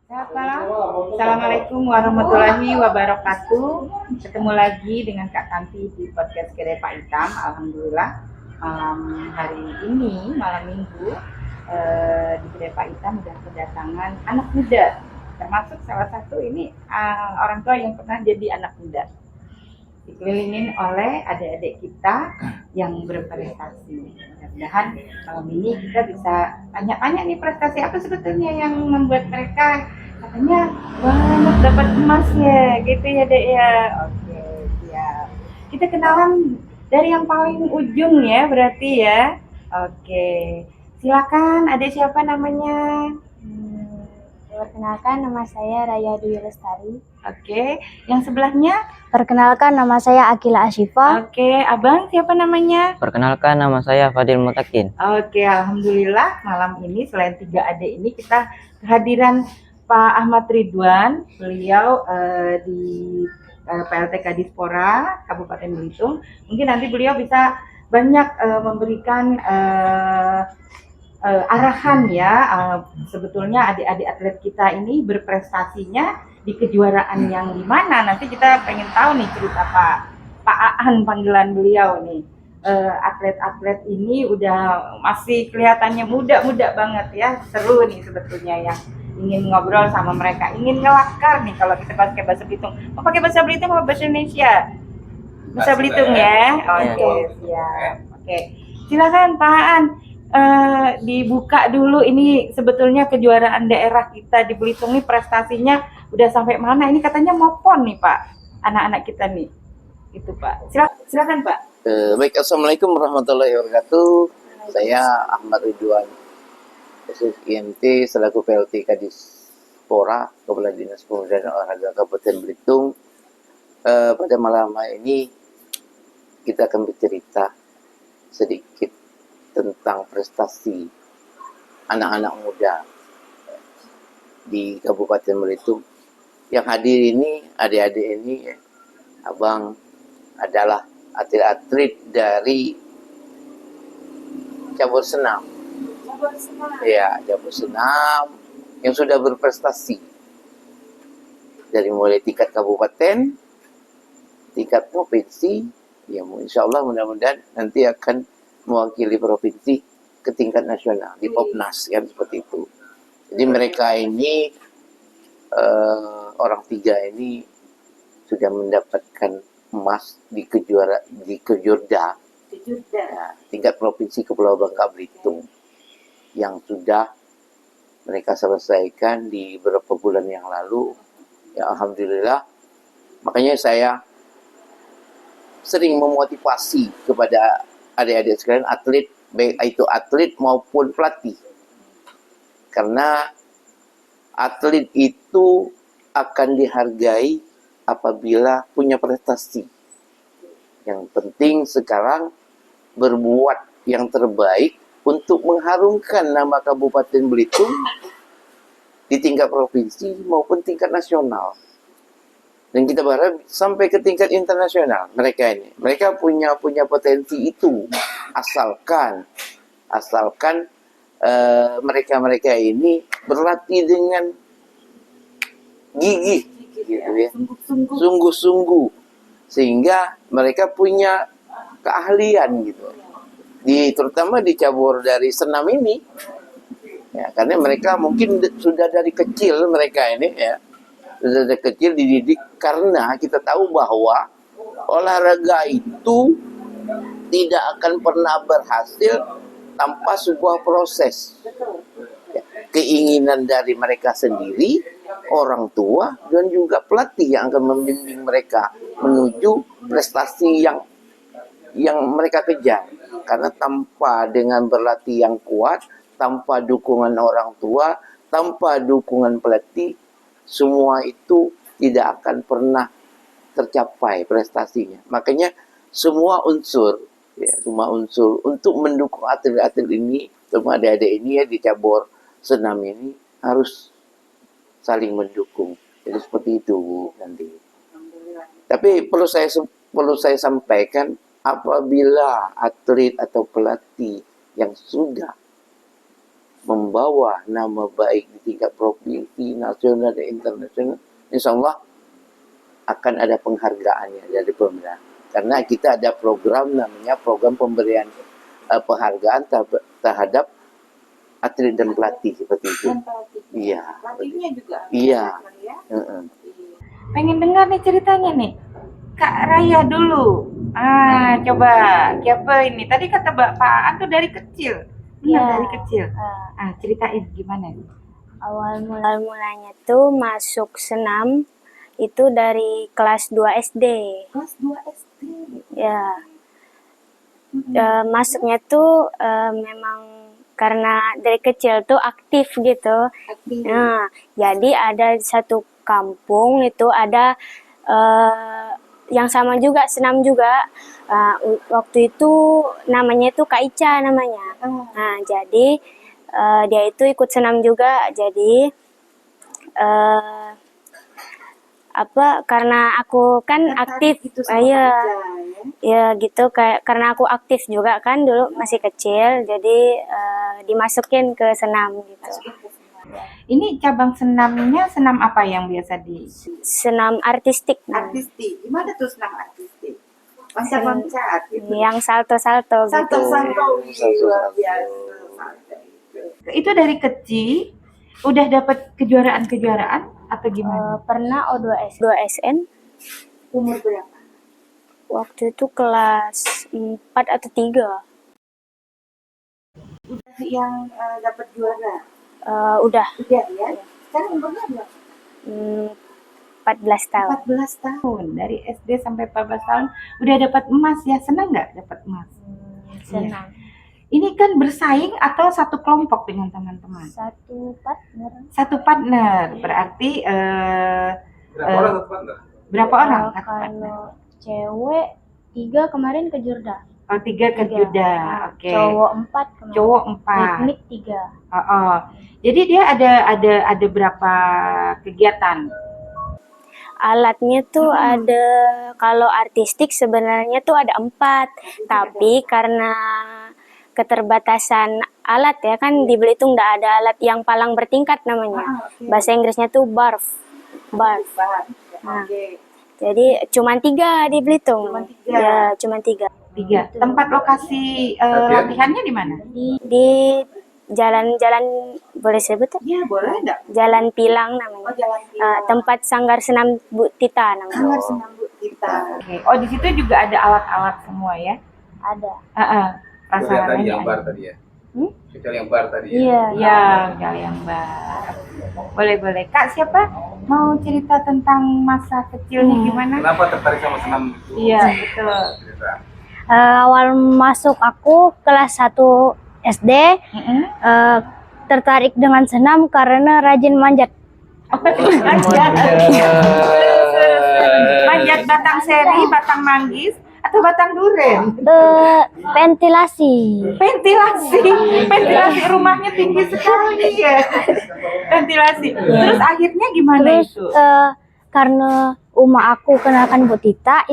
Selamat malam. Assalamualaikum warahmatullahi wabarakatuh. Ketemu lagi dengan Kak Tanti di podcast Kedai Pak Hitam. Alhamdulillah malam hari ini, malam Minggu, di Kedai Pak Hitam sudah kedatangan anak muda. Termasuk salah satu ini orang tua yang pernah jadi anak muda. Dikelilingin oleh adik-adik kita yang berprestasi. Mudah-mudahan malam ini kita bisa tanya-tanya nih prestasi apa sebetulnya yang membuat mereka katanya banyak dapat emas ya, gitu ya Dek ya. Oke, siap. Kita kenalan dari yang paling ujung ya berarti ya. Oke, silakan adik siapa namanya? Perkenalkan, nama saya Raya Dwi Lestari. Oke, yang sebelahnya? Perkenalkan, nama saya Akila Asyifa. Oke, abang siapa namanya? Perkenalkan, nama saya Fadil Mutakin. Oke, alhamdulillah malam ini selain tiga adik ini kita kehadiran Pak Ahmad Ridwan, beliau di PLT Kadispora Kabupaten Belitung. Mungkin nanti beliau bisa banyak memberikan arahan ya. Sebetulnya adik-adik atlet kita ini berprestasinya di kejuaraan yang di mana. Nanti kita pengen tahu nih cerita Pak Aan panggilan beliau nih. Atlet-atlet ini udah masih kelihatannya muda-muda banget ya. Seru nih sebetulnya yang ingin ngobrol sama mereka, ingin ngelakar nih kalau kita pakai bahasa Belitung. Mau pakai bahasa Belitung atau bahasa Indonesia? Bahasa Belitung ya. Oke, siap. Oke. Silakan Pak Aan. Dibuka dulu ini sebetulnya kejuaraan daerah kita di Belitung nih prestasinya udah sampai mana? Ini katanya mau PON nih Pak, anak-anak kita nih. Itu Pak. Silakan Pak. Baik, assalamualaikum warahmatullahi wabarakatuh. Saya Ahmad Ridwan, Khusus IMT selaku PLT Kadispora Kepala Dinas Pemuda dan Olahraga Kabupaten Belitung. Pada malam hari ini kita akan bercerita sedikit tentang prestasi anak-anak muda di Kabupaten Belitung. Yang hadir ini, adik-adik ini, abang adalah atlet-atlet dari cabur senam. Ya, cabur senam yang sudah berprestasi dari mulai tingkat kabupaten, tingkat provinsi, ya insya Allah mudah-mudahan nanti akan mewakili provinsi ke tingkat nasional di Popnas kan seperti itu. Jadi mereka ini orang tiga ini sudah mendapatkan emas di Kejurda, ya, tingkat provinsi Kepulauan Bangka Belitung yang sudah mereka selesaikan di beberapa bulan yang lalu. Ya alhamdulillah. Makanya saya sering memotivasi kepada adik-adik sekalian atlet, baik itu atlet maupun pelatih. Karena atlet itu akan dihargai apabila punya prestasi. Yang penting sekarang berbuat yang terbaik untuk mengharumkan nama Kabupaten Belitung di tingkat provinsi maupun tingkat nasional. Dan kita berharap sampai ke tingkat internasional mereka ini. Mereka punya potensi itu. Asalkan mereka ini berlatih dengan gigih gitu ya. Sungguh-sungguh. Sehingga mereka punya keahlian gitu. Terutama di cabur dari senam ini. Ya, karena mereka mungkin sudah dari kecil mereka ini ya. Sudah dari kecil dididik karena kita tahu bahwa olahraga itu tidak akan pernah berhasil tanpa sebuah proses. Keinginan dari mereka sendiri, orang tua, dan juga pelatih yang akan membimbing mereka menuju prestasi yang mereka kejar. Karena tanpa dengan berlatih yang kuat, tanpa dukungan orang tua, tanpa dukungan pelatih, semua itu tidak akan pernah tercapai prestasinya. Makanya semua unsur untuk mendukung atlet-atlet ini, terutama adik-adik ini ya di cabur senam ini harus saling mendukung. Jadi seperti itu Bu nanti. Tapi perlu saya sampaikan, apabila atlet atau pelatih yang sudah membawa nama baik di tingkat provinsi, nasional, dan internasional, insya Allah akan ada penghargaannya dari pemerintah. Karena kita ada program namanya program pemberian penghargaan terhadap atlet dan pelatih seperti itu. Dan pelatih. Iya. Pelatihnya juga. Iya. Ya? Heeh. Pengen dengar nih ceritanya nih. Kak Raya dulu. Coba. Siapa ini? Tadi kata Pak Aan tuh dari kecil. Benar, Iya. dari kecil. Ceritain gimana? Awal mulanya tuh masuk senam itu dari kelas 2 SD. Kelas 2 SD. Ya. Masuknya tuh memang karena dari kecil tuh aktif gitu. Aktif. Nah, jadi ada satu kampung itu ada yang sama juga senam juga. Waktu itu namanya itu Kak Ica namanya. Nah, jadi dia itu ikut senam juga. Jadi karena aku kan aktif, gitu sama iya. Kak Ica, Ya gitu kayak karena aku aktif juga kan dulu masih kecil, jadi dimasukin ke senam gitu. Ini cabang senamnya senam apa yang biasa di Senam artistik, artistik? Gimana tuh senam artistik? Loncat-loncat gitu. yang salto-salto gitu. Salto-salto. Luar biasa. Itu dari kecil udah dapat kejuaraan-kejuaraan atau gimana? Pernah O2 2SN Umur berapa? waktu itu kelas 4 atau 3. Udah yang dapat juara. Udah Udah ya. Sekarang umurnya berapa? 14 tahun. 14 tahun. Dari SD sampai 14 tahun udah dapat emas ya. Senang nggak dapat emas? Senam. Ini kan bersaing atau satu kelompok dengan teman-teman? Satu partner. Satu partner. Berarti Berapa orang satu partner? berapa orang? Satu partner. Kalau cewek 3 kemarin ke Jordan. Oh, 3 ke Juda. Oke. Cowok 4 kemarin. Cowok 4. Piknik 3. Jadi dia ada berapa kegiatan? Alatnya tuh ada, kalau artistik sebenarnya tuh ada 4, tapi karena keterbatasan alat ya kan di Belitung nggak ada alat yang palang bertingkat namanya. Bahasa Inggrisnya tuh barf. Barf. Nah, Oke. jadi cuman 3 di Belitung. Cuman 3. Ya, cuman 3. 3. Tempat lokasi latihannya di mana? Di jalan-jalan boleh sebut ya? Iya, boleh enggak? Jalan Pilang namanya. Jalan Tempat Sanggar Senam Bu Tita namanya. Sanggar Senam Bu Tita. Oke. Oh, di situ juga ada alat-alat semua ya? Ada. Kecuali tadi yang Prasarannya. bar tadi ya. Kecuali yang bar tadi ya. Iya. Iya, kali yang bar. Boleh. Kak, siapa mau cerita tentang masa kecilnya gimana? Kenapa tertarik sama senam? Iya, betul. Cerita. Awal masuk aku kelas 1 SD tertarik dengan senam karena rajin manjat. Manjat batang seri, batang manggis, atau batang duren? Ventilasi. Ventilasi rumahnya tinggi sekali ya. Ventilasi. Terus akhirnya gimana Terus itu? karena aku kenalkan Bu Tita,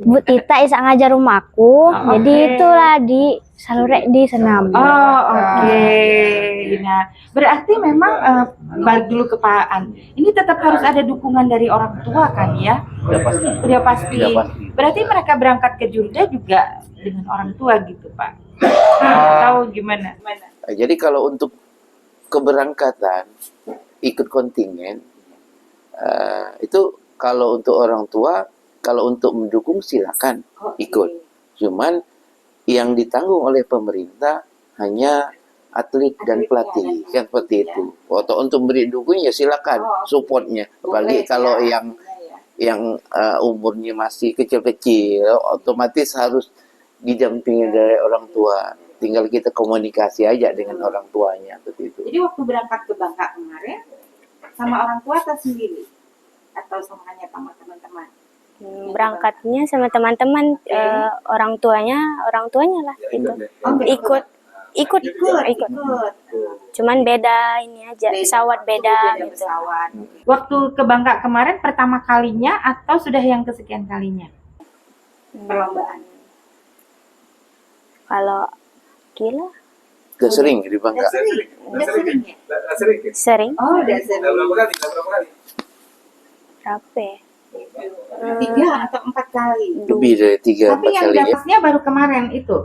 Bu Tita isa ngajar rumahku, jadi itulah salurek di senam. Oh, oke. Nah, berarti memang balik dulu ke Pak Aan. Ini tetap harus ada dukungan dari orang tua kan ya? Udah pasti. Berarti mereka berangkat ke Jurda juga dengan orang tua gitu, Pak. Tahu gimana? Jadi kalau untuk keberangkatan ikut kontingen itu kalau untuk orang tua, kalau untuk mendukung silakan ikut. Cuman yang ditanggung oleh pemerintah hanya atlet dan pelatih, kan seperti itu. Atau untuk beri dukung ya silakan supportnya. Apalagi kalau yang umurnya masih kecil-kecil, otomatis harus didampingi dari orang tua. Tinggal kita komunikasi aja dengan orang tuanya seperti itu. Jadi waktu berangkat ke Bangka kemarin sama orang tua atau sendiri? Atau sama hanya sama teman-teman? Berangkatnya sama teman-teman, orang tuanya lah itu. Ikut. Cuman beda ini aja, pesawat beda gitu. Waktu ke Bangka kemarin pertama kalinya atau sudah yang kesekian kalinya? Perlombaan. Kalau gila Udah sering di Bangka. Udah sering ya? Sering ya? Sering. Oh, udah sering. Udah berapa kali? Udah berapa kali? Berapa ya? 3 atau 4 kali. Lebih dari 3-4 Tapi yang kali ya. dapatnya baru kemarin itu.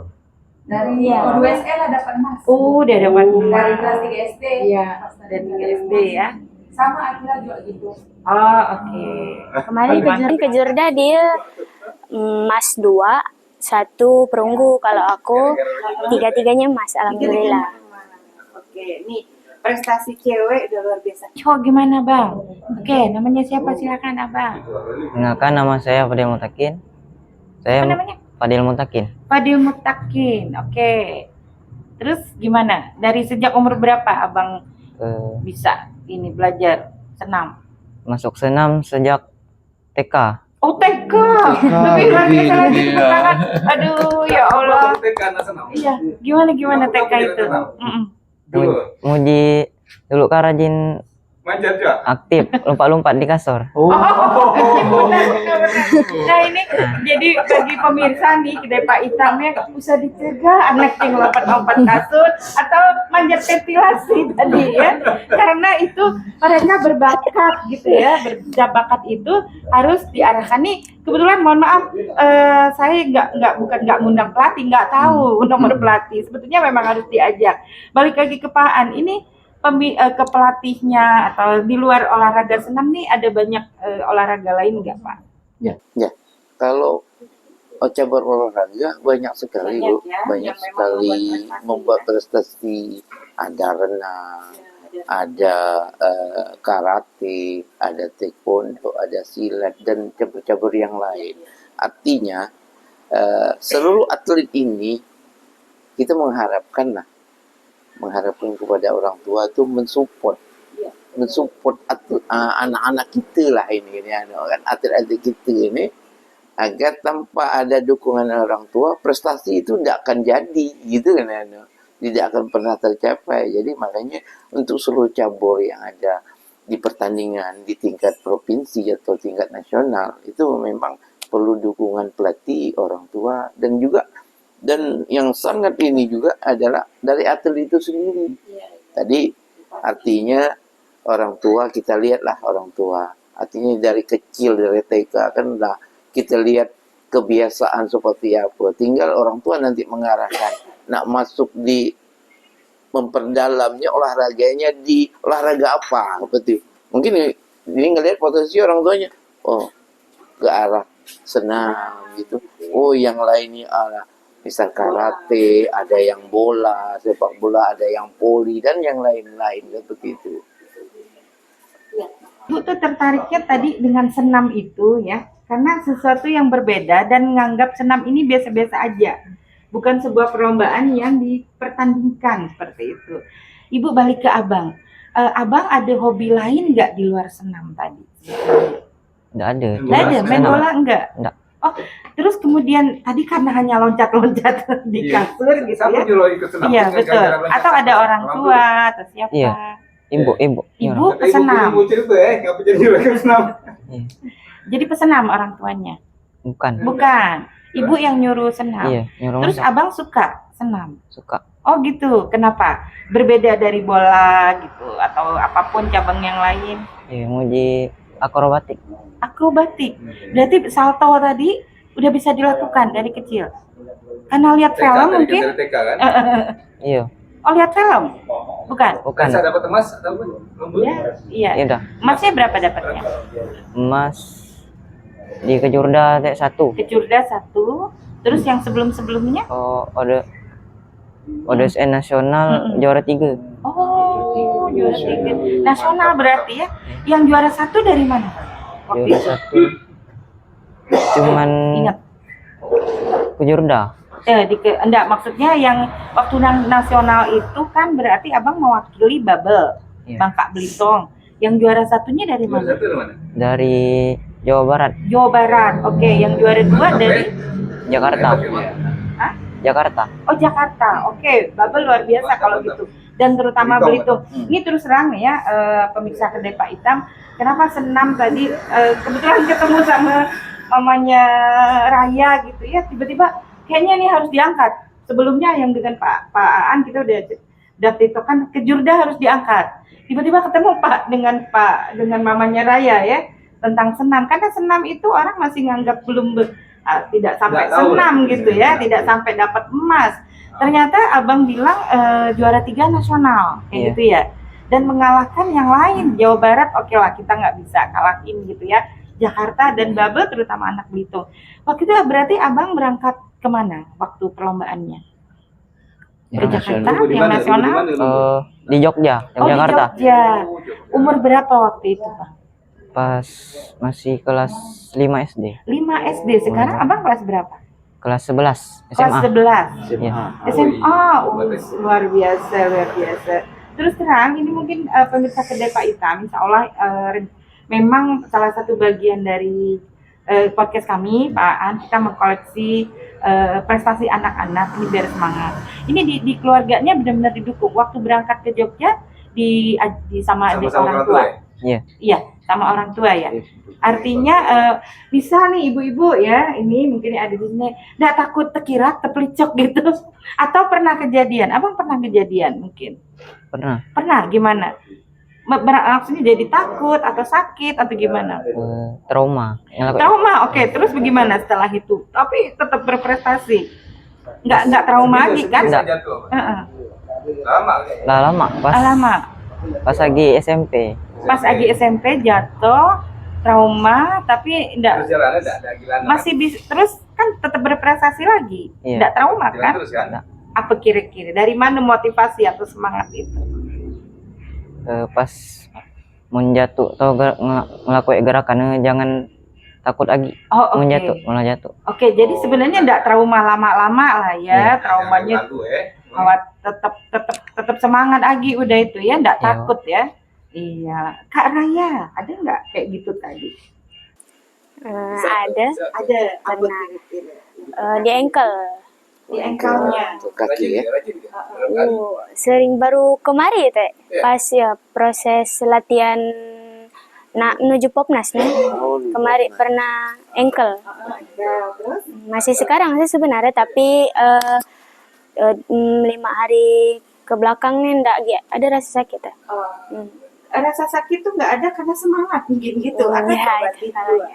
Dari Iya. 2 SL lah dapat emas. Oh, udah dapat Dari kelas 3 SD. Iya, dari 3 SD ya. Sama Akila juga gitu. Oh, oke. Kemarin ke Jorda dia emas 2, 1 perunggu. Kalau aku 3-tiganya emas, alhamdulillah. Oke, nih prestasi cewek udah luar biasa. Cowok gimana, Bang? Oke, namanya siapa? Silakan, Abang. Perkenalkan, nama saya Fadil Mutakin. Saya Apa namanya? Fadil Mutakin. Fadil Mutakin. Oke. Terus gimana? Dari sejak umur berapa Abang Eh, bisa ini belajar senam? masuk senam sejak TK. Oh, TK. Lebih luar biasa lagi tepuk tangan. Aduh, ya Allah. TK anak senam. Iya, gimana TK Kamu itu? tidak Mm-mm. Dulu. Muji dulu kan rajin Manjat juga. aktif, lompat-lompat di kasur. Benar. Nah ini jadi bagi pemirsa nih kedai Pak Itamnya usah dicegah anak yang lompat-lompat kasur atau manjat ventilasi tadi ya, karena itu mereka berbakat gitu ya, berbakat itu harus diarahkan nih. Kebetulan mohon maaf, saya bukan nggak ngundang pelatih, nggak tahu nomor pelatih. Sebetulnya memang harus diajak. Balik lagi ke Pak An ini. Ke pelatihnya atau di luar olahraga senam nih ada banyak olahraga lain nggak Pak? Ya, kalau cabang olahraga banyak sekali Banyak Bu. ya, Banyak yang memang sekali membuat membuat prestasi. Ada renang, ada karate, ada taekwondo, ada silat dan cabur-cabur yang lain. Artinya seluruh atlet ini kita mengharapkan kepada orang tua itu mensupport anak-anak kita lah ini kan atlet-atlet kita ini, agar tanpa ada dukungan orang tua prestasi itu tidak akan jadi gitu kan, tidak akan pernah tercapai. Jadi makanya untuk seluruh cabur yang ada di pertandingan di tingkat provinsi atau tingkat nasional itu memang perlu dukungan pelatih, orang tua, dan yang sangat ini juga adalah dari atlet itu sendiri. Tadi artinya orang tua, kita lihatlah orang tua. Artinya dari kecil, dari TK kan lah kita lihat kebiasaan seperti apa. Tinggal orang tua nanti mengarahkan nak masuk di memperdalamnya olahraganya di olahraga apa. Betul. Mungkin ini ngelihat potensi orang tuanya. Oh, ke arah senam gitu. Oh, yang lainnya arah misal karate, ada yang bola, sepak bola, ada yang voli dan yang lain-lain seperti itu. Ibu tuh tertariknya tadi dengan senam itu ya, karena sesuatu yang berbeda dan menganggap senam ini biasa-biasa aja, bukan sebuah perlombaan yang dipertandingkan seperti itu. Ibu balik ke Abang. Abang ada hobi lain nggak di luar senam tadi? Nggak ada. Nggak ada, main Senam. bola enggak? Nggak. Oh, terus kemudian tadi karena hanya loncat-loncat di kasur gitu Siapa ya? nyuruh ikut senam? Iya, Kan betul. gara-gara loncat Atau ada sama orang tua. tua atau siapa? Iya. Ibu. Ibu Tapi pesenam. ibu cerita nggak punya nyuruh ikut senam. Iya. Jadi pesenam orang tuanya. Bukan. Bukan. Ibu yang nyuruh senam. Iya, nyuruh Terus masak. Abang suka senam. Suka. Oh gitu. Kenapa? Berbeda dari bola gitu atau apapun cabang yang lain. Iya, muji akrobatik. Akrobatik. Berarti salto tadi udah bisa dilakukan dari kecil. Karena lihat TK film tadi mungkin. kan dari TK kan? Iya. Oh, lihat film. Bukan. Bukan. Bisa dapat emas atau apa? Lembut? Ya, iya. Iya dah. Emasnya berapa dapatnya? Emas di Kejurda T1. Kejurda 1. Terus yang sebelum-sebelumnya? Oh, ODSN nasional juara 3. Oh, juara 3. Nasional berarti ya. Yang juara 1 dari mana? Waktu Juara itu. 1. Cuman Ingat. Kejurda. Enggak, maksudnya yang waktu nasional itu kan berarti Abang mewakili Babel, Iya. Bangka Belitung. Yang juara satunya dari Juara mana? satu dari mana? Dari Jawa Barat, Jawa Barat. Oke, yang juara 2 dari Jakarta. Hah? Jakarta. Oh, Jakarta. Oke, Babel luar biasa kalau gitu. Dan terutama Belitung. Belitung. Ini terus terang ya, pemirsa kedai Pak Itam, kenapa senam tadi kebetulan ketemu sama mamanya Raya gitu ya, tiba-tiba kayaknya nih harus diangkat. Sebelumnya yang dengan Pak Aan kita udah Waktu itu kan kejurda harus diangkat. Tiba-tiba ketemu dengan mamanya Raya ya tentang senam. Karena senam itu orang masih nganggap tidak sampai Nggak tahu senam lah. gitu ya, tidak sampai dapat emas. Ternyata abang bilang juara 3 nasional kayak Iya. gitu ya. Dan mengalahkan yang lain. Jawa Barat oke lah kita nggak bisa kalahin gitu ya. Jakarta dan Babel terutama anak Belitung. Waktu itu berarti abang berangkat kemana waktu perlombaannya? Ke Yang Jakarta, Dulu di yang mana? Dulu di nasional? mana dulu? Di Jogja, Oh di Yogyakarta. Jogja. Umur berapa waktu itu Bang? Pas masih kelas 5 SD, 5 SD. Sekarang abang kelas berapa? kelas 11 Kelas SMA. 11. Iya. SMA, luar biasa, luar biasa. Terus terang, ini mungkin pemirsa Kedai Pak Itam, insya Allah memang salah satu bagian dari podcast kami, Pak Aan, kita mengkoleksi prestasi anak-anak ini biar semangat. Ini di keluarganya benar-benar didukung. Waktu berangkat ke Jogja sama adik Sama-sama orang tua. ya? Iya. Iya, sama orang tua ya. Artinya bisa nih ibu-ibu ya, ini mungkin ada di sini, nggak takut terkirak, terpelicok gitu, atau pernah kejadian? Abang pernah kejadian mungkin? Pernah Pernah gimana? Maksudnya jadi takut atau sakit atau gimana? trauma. Trauma, oke. Terus bagaimana setelah itu? Tapi tetap berprestasi. Nggak trauma lagi kan? Nggak. Jatuh. Heeh. Lama. Lah lama Lama. pas lagi SMP. Pas lagi SMP jatuh, trauma, tapi Terus jalannya ada gilaan. masih bisa terus kan tetap berprestasi lagi. Iya. Nggak trauma Jalan kan? terus kan? Apa kira-kira? Dari mana motivasi atau semangat itu? Pas mau jatuh atau ngelakuin gerakan jangan takut lagi. Oh, Mau oke. jatuh, malah jatuh. Oke, jadi sebenarnya nggak trauma lama-lama lah ya, Iya. traumanya Jangan lagu, awat tetap semangat lagi udah itu ya, nggak Iya. takut ya. Iya, Kak Raya, ada nggak kayak gitu tadi? Ada Ada, apa Pernah. kira-kira? di ankle. Di engkelnya. Untuk kaki ya. Sering baru kemari teh Iya. pas ya proses latihan menuju popnas nih. Kemarin pernah ankle. Masih sekarang sih sebenarnya tapi 5 hari ke belakangnya ndak ada rasa sakit ya. Oh, rasa sakit tuh nggak ada karena semangat mungkin gitu. Atau Iya, diobatin itu juga.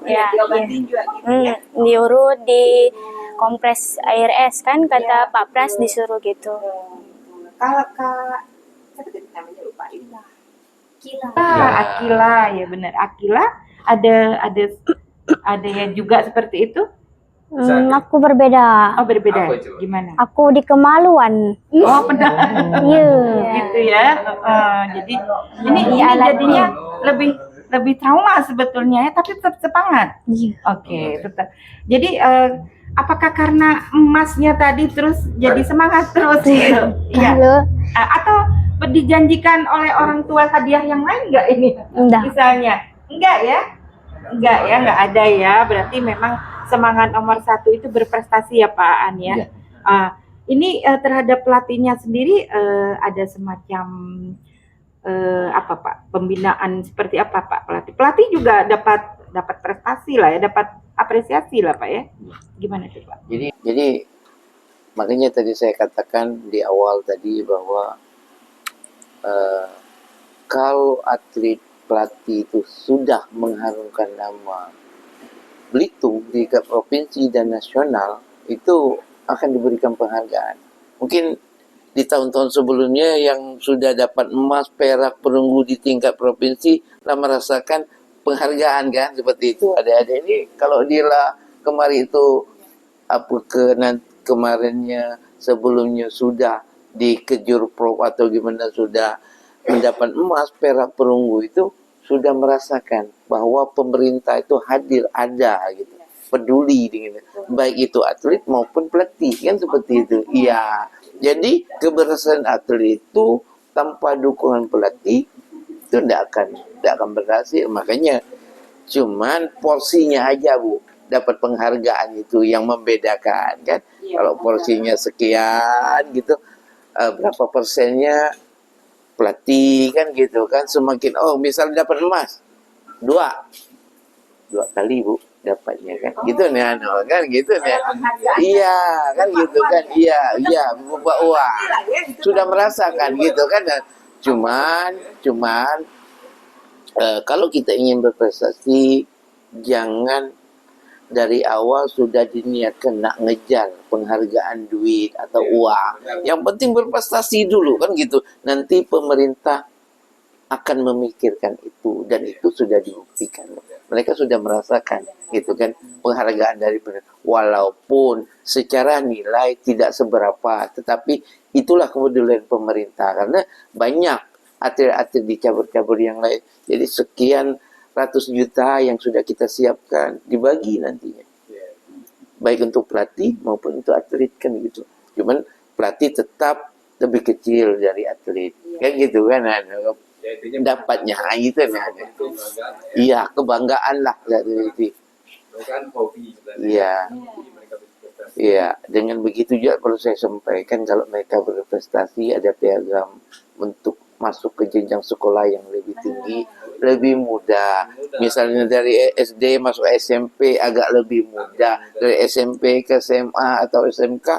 Ya, Diobatin juga gitu ya. diurut di kompres air es kan kata Pak Pras disuruh gitu. Kalau Kak, siapa tadi namanya lupa ini. Akila ya benar. Akila ada yang juga seperti itu. Aku berbeda. Oh berbeda. Apa itu? Gimana? Aku di kemaluan. Oh benar. Iya. Gitu ya. Jadi ini jadinya lebih trauma sebetulnya ya, tapi tetap semangat. Iya. Oke, tetap. Jadi apakah karena emasnya tadi terus jadi semangat terus gitu? Iya. Halo. Atau dijanjikan oleh orang tua hadiah yang lain nggak ini? Enggak. Misalnya, enggak ya? Enggak ya, enggak ada ya. Berarti memang semangat nomor 1 itu berprestasi ya Pak An ya. Ini terhadap pelatihnya sendiri ada semacam apa Pak? Pembinaan seperti apa Pak pelatih? Pelatih juga dapat prestasi lah ya, dapat apresiasi lah Pak ya. Gimana tuh Pak? Jadi makanya tadi saya katakan di awal tadi bahwa kalau atlet pelatih itu sudah mengharumkan nama Belitung di tingkat provinsi dan nasional, itu akan diberikan penghargaan. Mungkin di tahun-tahun sebelumnya yang sudah dapat emas, perak, perunggu di tingkat provinsi telah merasakan penghargaan kan seperti itu. Adik-adik ini kalau dia kemarin itu kemarinnya sebelumnya sudah di kejur pro atau gimana sudah mendapat emas, perak, perunggu itu sudah merasakan bahwa pemerintah itu hadir, ada gitu, peduli dengan baik itu atlet maupun pelatih kan seperti itu. Iya. Jadi keberhasilan atlet itu tanpa dukungan pelatih itu tidak akan berhasil. Makanya cuman porsinya aja Bu dapat penghargaan itu yang membedakan kan. Kalau porsinya sekian gitu, berapa persennya pelatih kan gitu kan, semakin misalnya dapat emas 2 2 kali Bu dapatnya kan. Gitu nih kan gitu nih. Iya, kan gitu kan. Iya, buat uang. Sudah merasakan gitu kan. Cuman kalau kita ingin berprestasi, jangan dari awal sudah diniatkan nak ngejar penghargaan duit atau uang. Yang penting berprestasi dulu kan gitu. Nanti pemerintah akan memikirkan itu, dan itu sudah dibuktikan. Mereka sudah merasakan gitu kan penghargaan dari pemerintah. Walaupun secara nilai tidak seberapa, tetapi itulah kepedulian pemerintah, karena banyak atlet-atlet di cabur-cabur yang lain. Jadi sekian ratus juta yang sudah kita siapkan dibagi nantinya, baik untuk pelatih maupun untuk atlet kan gitu. Cuman pelatih tetap lebih kecil dari atlet kan gitu kan. Dapatnya gitu kan. Iya, kebanggaan lah dari itu. Bukan hobi sebenarnya. Iya. Mereka berprestasi. Iya, dengan begitu juga perlu saya sampaikan, kalau mereka berprestasi ada piagam untuk masuk ke jenjang sekolah yang lebih tinggi, lebih mudah. Misalnya dari SD masuk SMP agak lebih mudah, dari SMP ke SMA atau SMK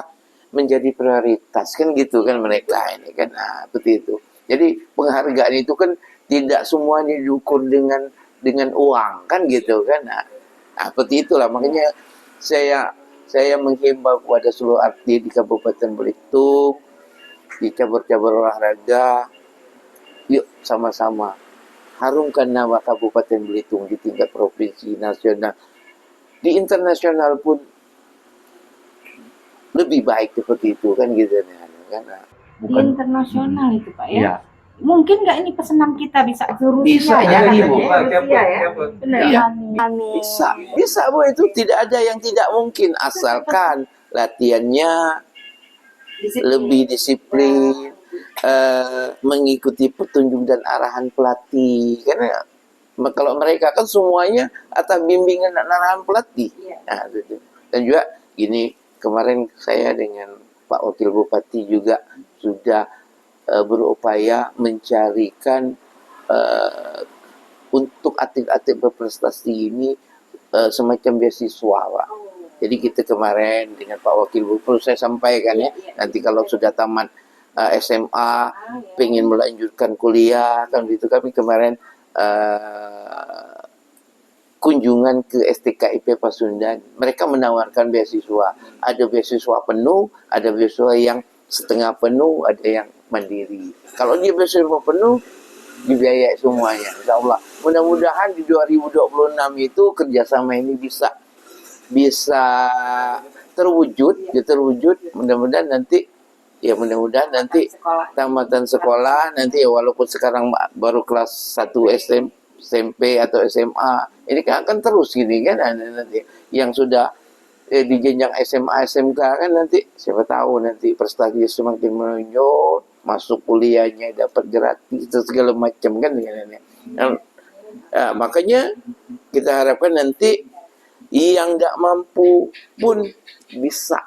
menjadi prioritas kan gitu kan mereka ini kan. Nah, seperti itu. Jadi penghargaan itu kan tidak semuanya diukur dengan uang kan gitu kan. Nah, seperti itulah makanya saya menghimbau kepada seluruh atlet di Kabupaten Belitung, di cabur-cabur olahraga, yuk sama-sama harumkan nama Kabupaten Belitung di tingkat provinsi, nasional, di internasional pun lebih baik seperti itu kan gitu kan. Di internasional itu Pak ya. Iya. Mungkin nggak ini pesenam kita bisa ke Rusia Bisa, ya? jadi, katanya, Bu. Rusia ya. Benar. Iya. Amin. Bisa Bu, itu tidak ada yang tidak mungkin asalkan latihannya lebih disiplin, mengikuti petunjuk dan arahan pelatih. Karena kalau mereka kan semuanya atas bimbingan dan arahan pelatih. Nah, gitu. Dan juga gini, kemarin saya dengan Pak Wakil Bupati juga sudah berupaya mencarikan untuk atlet-atlet berprestasi ini semacam beasiswa, Pak. Jadi kita kemarin dengan Pak Wakil Bupati, perlu saya sampaikan ya, nanti kalau sudah tamat SMA, pengen melanjutkan kuliah, kan gitu, kami kemarin kunjungan ke STKIP Pasundan. Mereka menawarkan beasiswa. Ada beasiswa penuh, ada beasiswa yang setengah penuh, ada yang mandiri. Kalau dia beasiswa penuh, dibiayai semuanya. Insya Allah. Mudah-mudahan di 2026 itu kerjasama ini bisa terwujud. Mudah-mudahan nanti tamatan sekolah nanti ya, walaupun sekarang baru kelas 1 SMP atau SMA, ini kan akan terus gini kan nanti yang sudah di jenjang SMA SMK kan nanti siapa tahu nanti prestasinya semakin menonjol, masuk kuliahnya dapat gratis segala macam kan dengan makanya kita harapkan nanti yang nggak mampu pun bisa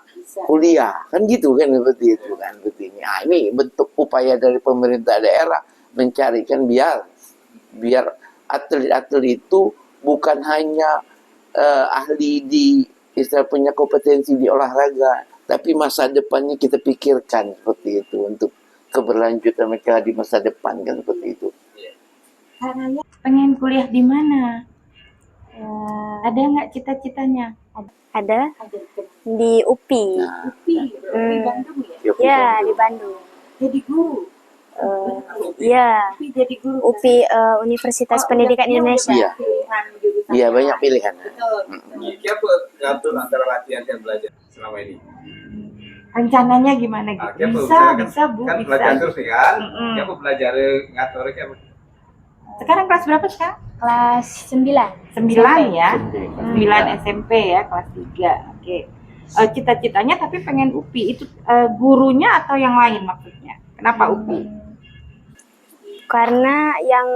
kuliah kan gitu kan, seperti itu kan, seperti ini. Ini bentuk upaya dari pemerintah daerah mencarikan biar atlet-atlet itu bukan hanya ahli di istilah punya kompetensi di olahraga, tapi masa depannya kita pikirkan seperti itu untuk keberlanjutan mereka di masa depan kan, seperti itu. Pengen kuliah di mana? Ada nggak cita-citanya? Ada di UPI. Nah, Di Bandung ya? Ya, di Bandung. Jadi guru. Ya, Jadi guru. UPI Universitas Pendidikan Indonesia. Iya. Iya, banyak pilihan. Siapa ngatur antara latihan dan belajar selama ini? Rencananya gimana gitu? Bisa Bu, Kan bisa. belajar terus nih kan? Mm-mm. Siapa belajar ngatur siapa? Sekarang kelas berapa sekarang? Kelas 9. 9 ya? 9 SMP ya, kelas 3. Oke. Cita-citanya tapi pengen UPI. Itu gurunya atau yang lain maksudnya? Kenapa UPI? Karena yang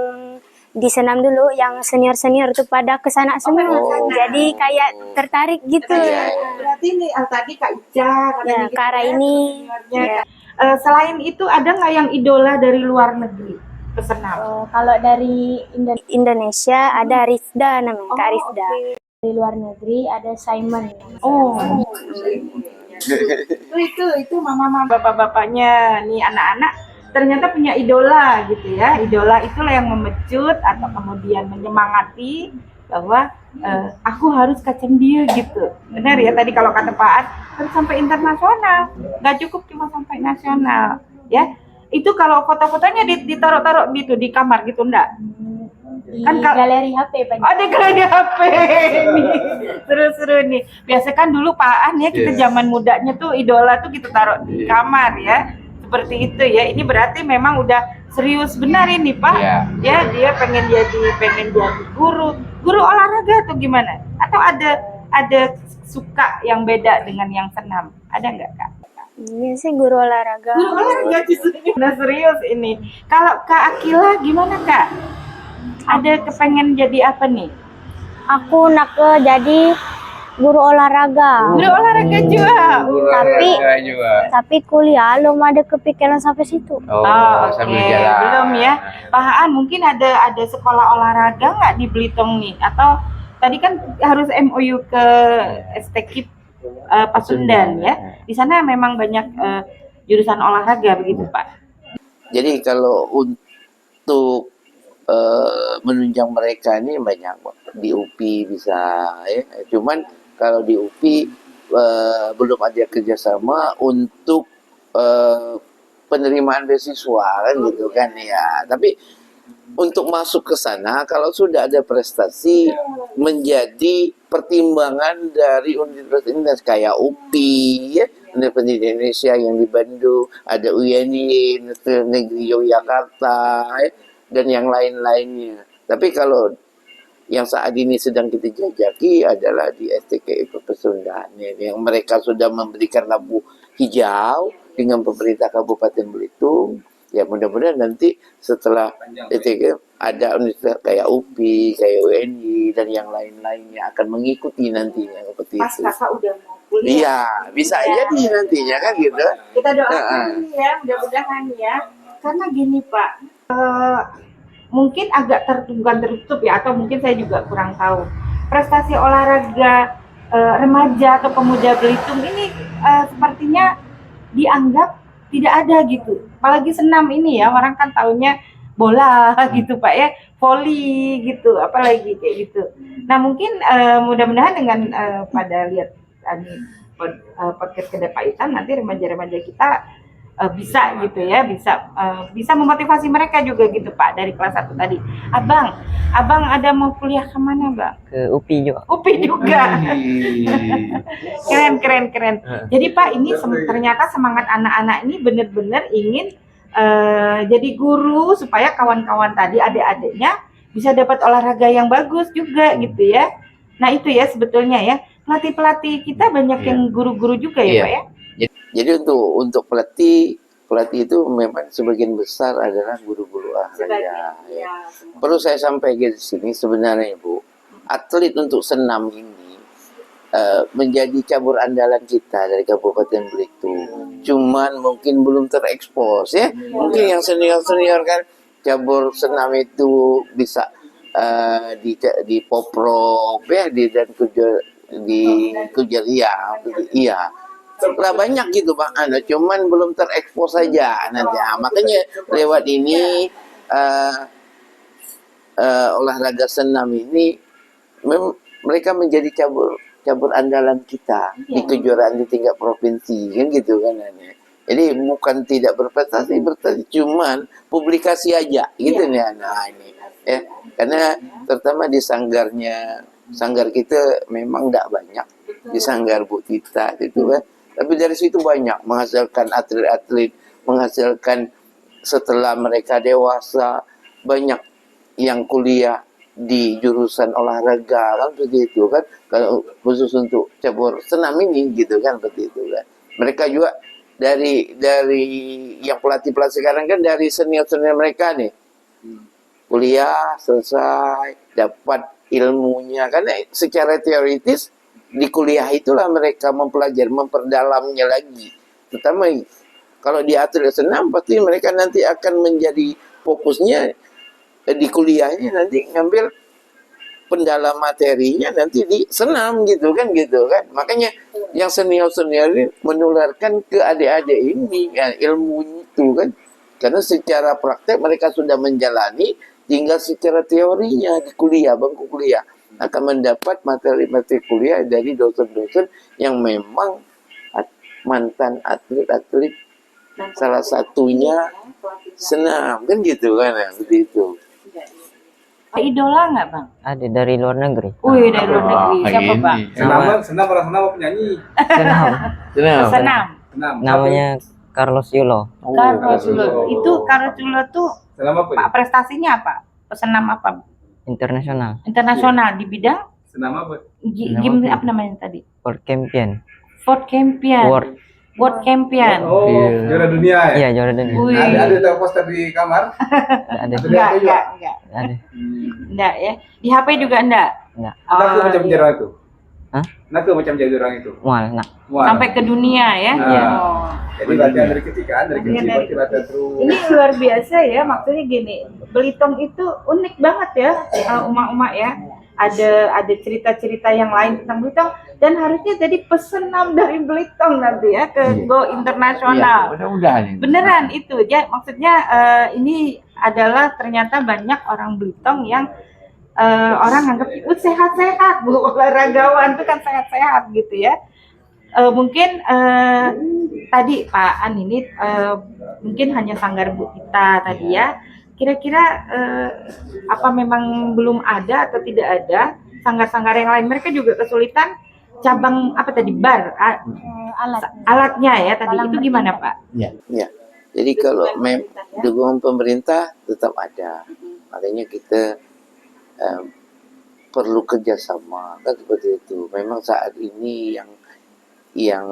di senam dulu, yang senior-senior tuh pada kesana semua. Jadi kayak tertarik gitu. Berarti ini tadi Kak Ica, Ya, Kara ini. Ya. Selain itu ada nggak yang idola dari luar negeri? pesenam? Kalau dari Indonesia ada Rifda namanya, Kak Oh, Rifda. Dari luar negeri ada Simon. Oh, itu mama-mama bapak-bapaknya nih anak-anak ternyata punya idola gitu ya. Idola itulah yang memecut atau kemudian menyemangati bahwa aku harus kacang dia gitu. Benar ya tadi kalau kata Pak Ad harus sampai internasional, nggak cukup cuma sampai nasional ya. Itu kalau foto-fotonya ditaruh-taruh gitu di kamar gitu enggak? Di Kan galeri HP banyak. Oh, di galeri HP nih. Seru-seru nih. Biasa kan dulu Pak An ya kita zaman mudanya tuh idola tuh kita taruh di kamar ya. Seperti itu ya. Ini berarti memang udah serius benar ini Pak. Ya, dia pengen jadi guru olahraga atau gimana? Atau ada suka yang beda dengan yang senam? Ada nggak Kak? Iya sih guru olahraga. Guru olahraga justru. Nah serius ini. Kalau Kak Akila gimana Kak? Ada kepengen jadi apa nih? Aku nak jadi guru olahraga. Guru olahraga juga. Tapi kuliah belum ada kepikiran sampai situ. Oke. Belum ya. Pak Haan, mungkin ada sekolah olahraga nggak di Belitung nih? Atau tadi kan harus MOU ke STKIP Pasundan ya. Di sana memang banyak jurusan olahraga begitu Pak. Jadi kalau untuk menunjang mereka ini banyak di UPI bisa ya. Cuman kalau di UPI belum ada kerjasama untuk penerimaan beasiswa kan gitu kan ya. Tapi untuk masuk ke sana kalau sudah ada prestasi menjadi pertimbangan dari universitas kayak UPI ya, Universitas Pendidikan Indonesia yang di Bandung, ada UNY, Universitas Negeri Yogyakarta ya, dan yang lain-lainnya. Tapi kalau yang saat ini sedang kita jajaki adalah di STKI Pasundan yang mereka sudah memberikan lampu hijau dengan pemerintah Kabupaten Belitung. Ya mudah-mudahan nanti setelah STKI ada universitas kayak UPI, kayak UNY dan yang lain-lainnya akan mengikuti nantinya seperti Pas itu. Kakak udah mau kuliah. Iya, bisa jadi nantinya kan gitu. Kita doakan ya, mudah-mudahan ya. Karena gini Pak, mungkin agak tertutup ya, atau mungkin saya juga kurang tahu. Prestasi olahraga remaja atau pemuda Belitung ini sepertinya dianggap tidak ada gitu. Apalagi senam ini ya, orang kan taunya bola gitu Pak ya, voli gitu, apalagi kayak gitu. Nah mungkin mudah-mudahan dengan pada lihat tadi podcast Kedai Pak Itam nanti remaja-remaja kita bisa gitu ya, bisa memotivasi mereka juga gitu Pak dari kelas 1 tadi. Abang ada mau kuliah kemana Bang? Ke UPI juga. UPI juga. Keren. Jadi Pak ini ternyata semangat anak-anak ini benar-benar ingin jadi guru supaya kawan-kawan tadi adik-adiknya bisa dapat olahraga yang bagus juga gitu ya. Nah itu ya sebetulnya ya pelatih-pelatih kita banyak yang guru-guru juga ya Pak ya. Jadi untuk pelatih itu memang sebagian besar adalah guru-guru olahraga. Ya. Perlu saya sampaikan di sini sebenarnya Ibu, atlet untuk senam ini menjadi cabur andalan kita dari Kabupaten Belitung. Cuman mungkin belum terekspos ya. Mungkin yang senior kan cabur senam itu bisa di Poprov ya di Kujaria. Iya. Lah banyak gitu Bang cuman belum terekspos saja nanti. Makanya lewat ini olahraga senam ini mereka menjadi cabur andalan kita di kejuaraan di tingkat provinsi kan gitu kan. Jadi bukan tidak berprestasi, cuman publikasi aja gitu nih. Nah ini ya karena terutama di sanggar kita memang tidak banyak di sanggar Bu Tita itu kan. Tapi dari situ banyak menghasilkan atlet-atlet, menghasilkan setelah mereka dewasa banyak yang kuliah di jurusan olahraga kan seperti itu kan. Kalau khusus untuk cabur senam ini gitu kan seperti itu kan. Mereka juga dari yang pelatih sekarang kan dari senior mereka nih kuliah selesai dapat ilmunya karena secara teoritis di kuliah itulah mereka mempelajari, memperdalamnya lagi. Terutama kalau di atlet senam pasti mereka nanti akan menjadi fokusnya di kuliahnya nanti ngambil pendalam materinya nanti di senam gitu kan. Makanya yang senior ini menularkan ke adik-adik ini ya, ilmu itu kan, karena secara praktek mereka sudah menjalani, tinggal secara teorinya di kuliah, bangku kuliah akan mendapat materi-materi kuliah dari dosen-dosen yang memang mantan atlet salah satunya senam kan gitu kan ya, begitu. Idola nggak Bang? Ada dari luar negeri. Wih, dari luar negeri. Siapa Bang? Senam orang senam apa penyanyi? Senam. Senam. Senam. Namanya Carlos Yulo. Carlos Yulo. Itu Carlos Yulo tuh Senam apa? Pak prestasinya apa? Pesenam apa? Internasional. Internasional di bidang Senam apa? game apa namanya tadi? World Champion. World Champion. World Champion. Oh, juara dunia ya? Iya, juara dunia. Wih. Ada tahu poster di kamar? Ada. Enggak. Ada. Enggak ya. Di HP juga enggak? Enggak. Naku macam iya. jarum itu. Hah? Naku macam jarum itu. Mual, nak. Wah. Sampai ke dunia ya. Nah. Oh. Jadi latihan dari kecil kan, dari kecil Iya, berarti latihan terus. Ini luar biasa ya, maksudnya gini, Belitung itu unik banget ya, umak-umak ya. Ada cerita-cerita yang lain tentang Belitung, dan harusnya jadi pesenam dari Belitung nanti ya ke Go Internasional. Mudah-mudahan. Beneran itu, ya maksudnya ini adalah ternyata banyak orang Belitung yang orang anggap sehat-sehat, bu olahragawan itu kan sehat-sehat gitu ya. Mungkin tadi Pak An ini mungkin hanya sanggar Bu kita tadi ya. Kira-kira apa memang belum ada atau tidak ada sanggar-sanggar yang lain? Mereka juga kesulitan cabang apa tadi alatnya ya tadi itu gimana Pak? Ya. Jadi kalau dukungan pemerintah tetap ada, makanya kita perlu kerjasama kan seperti itu. Memang saat ini yang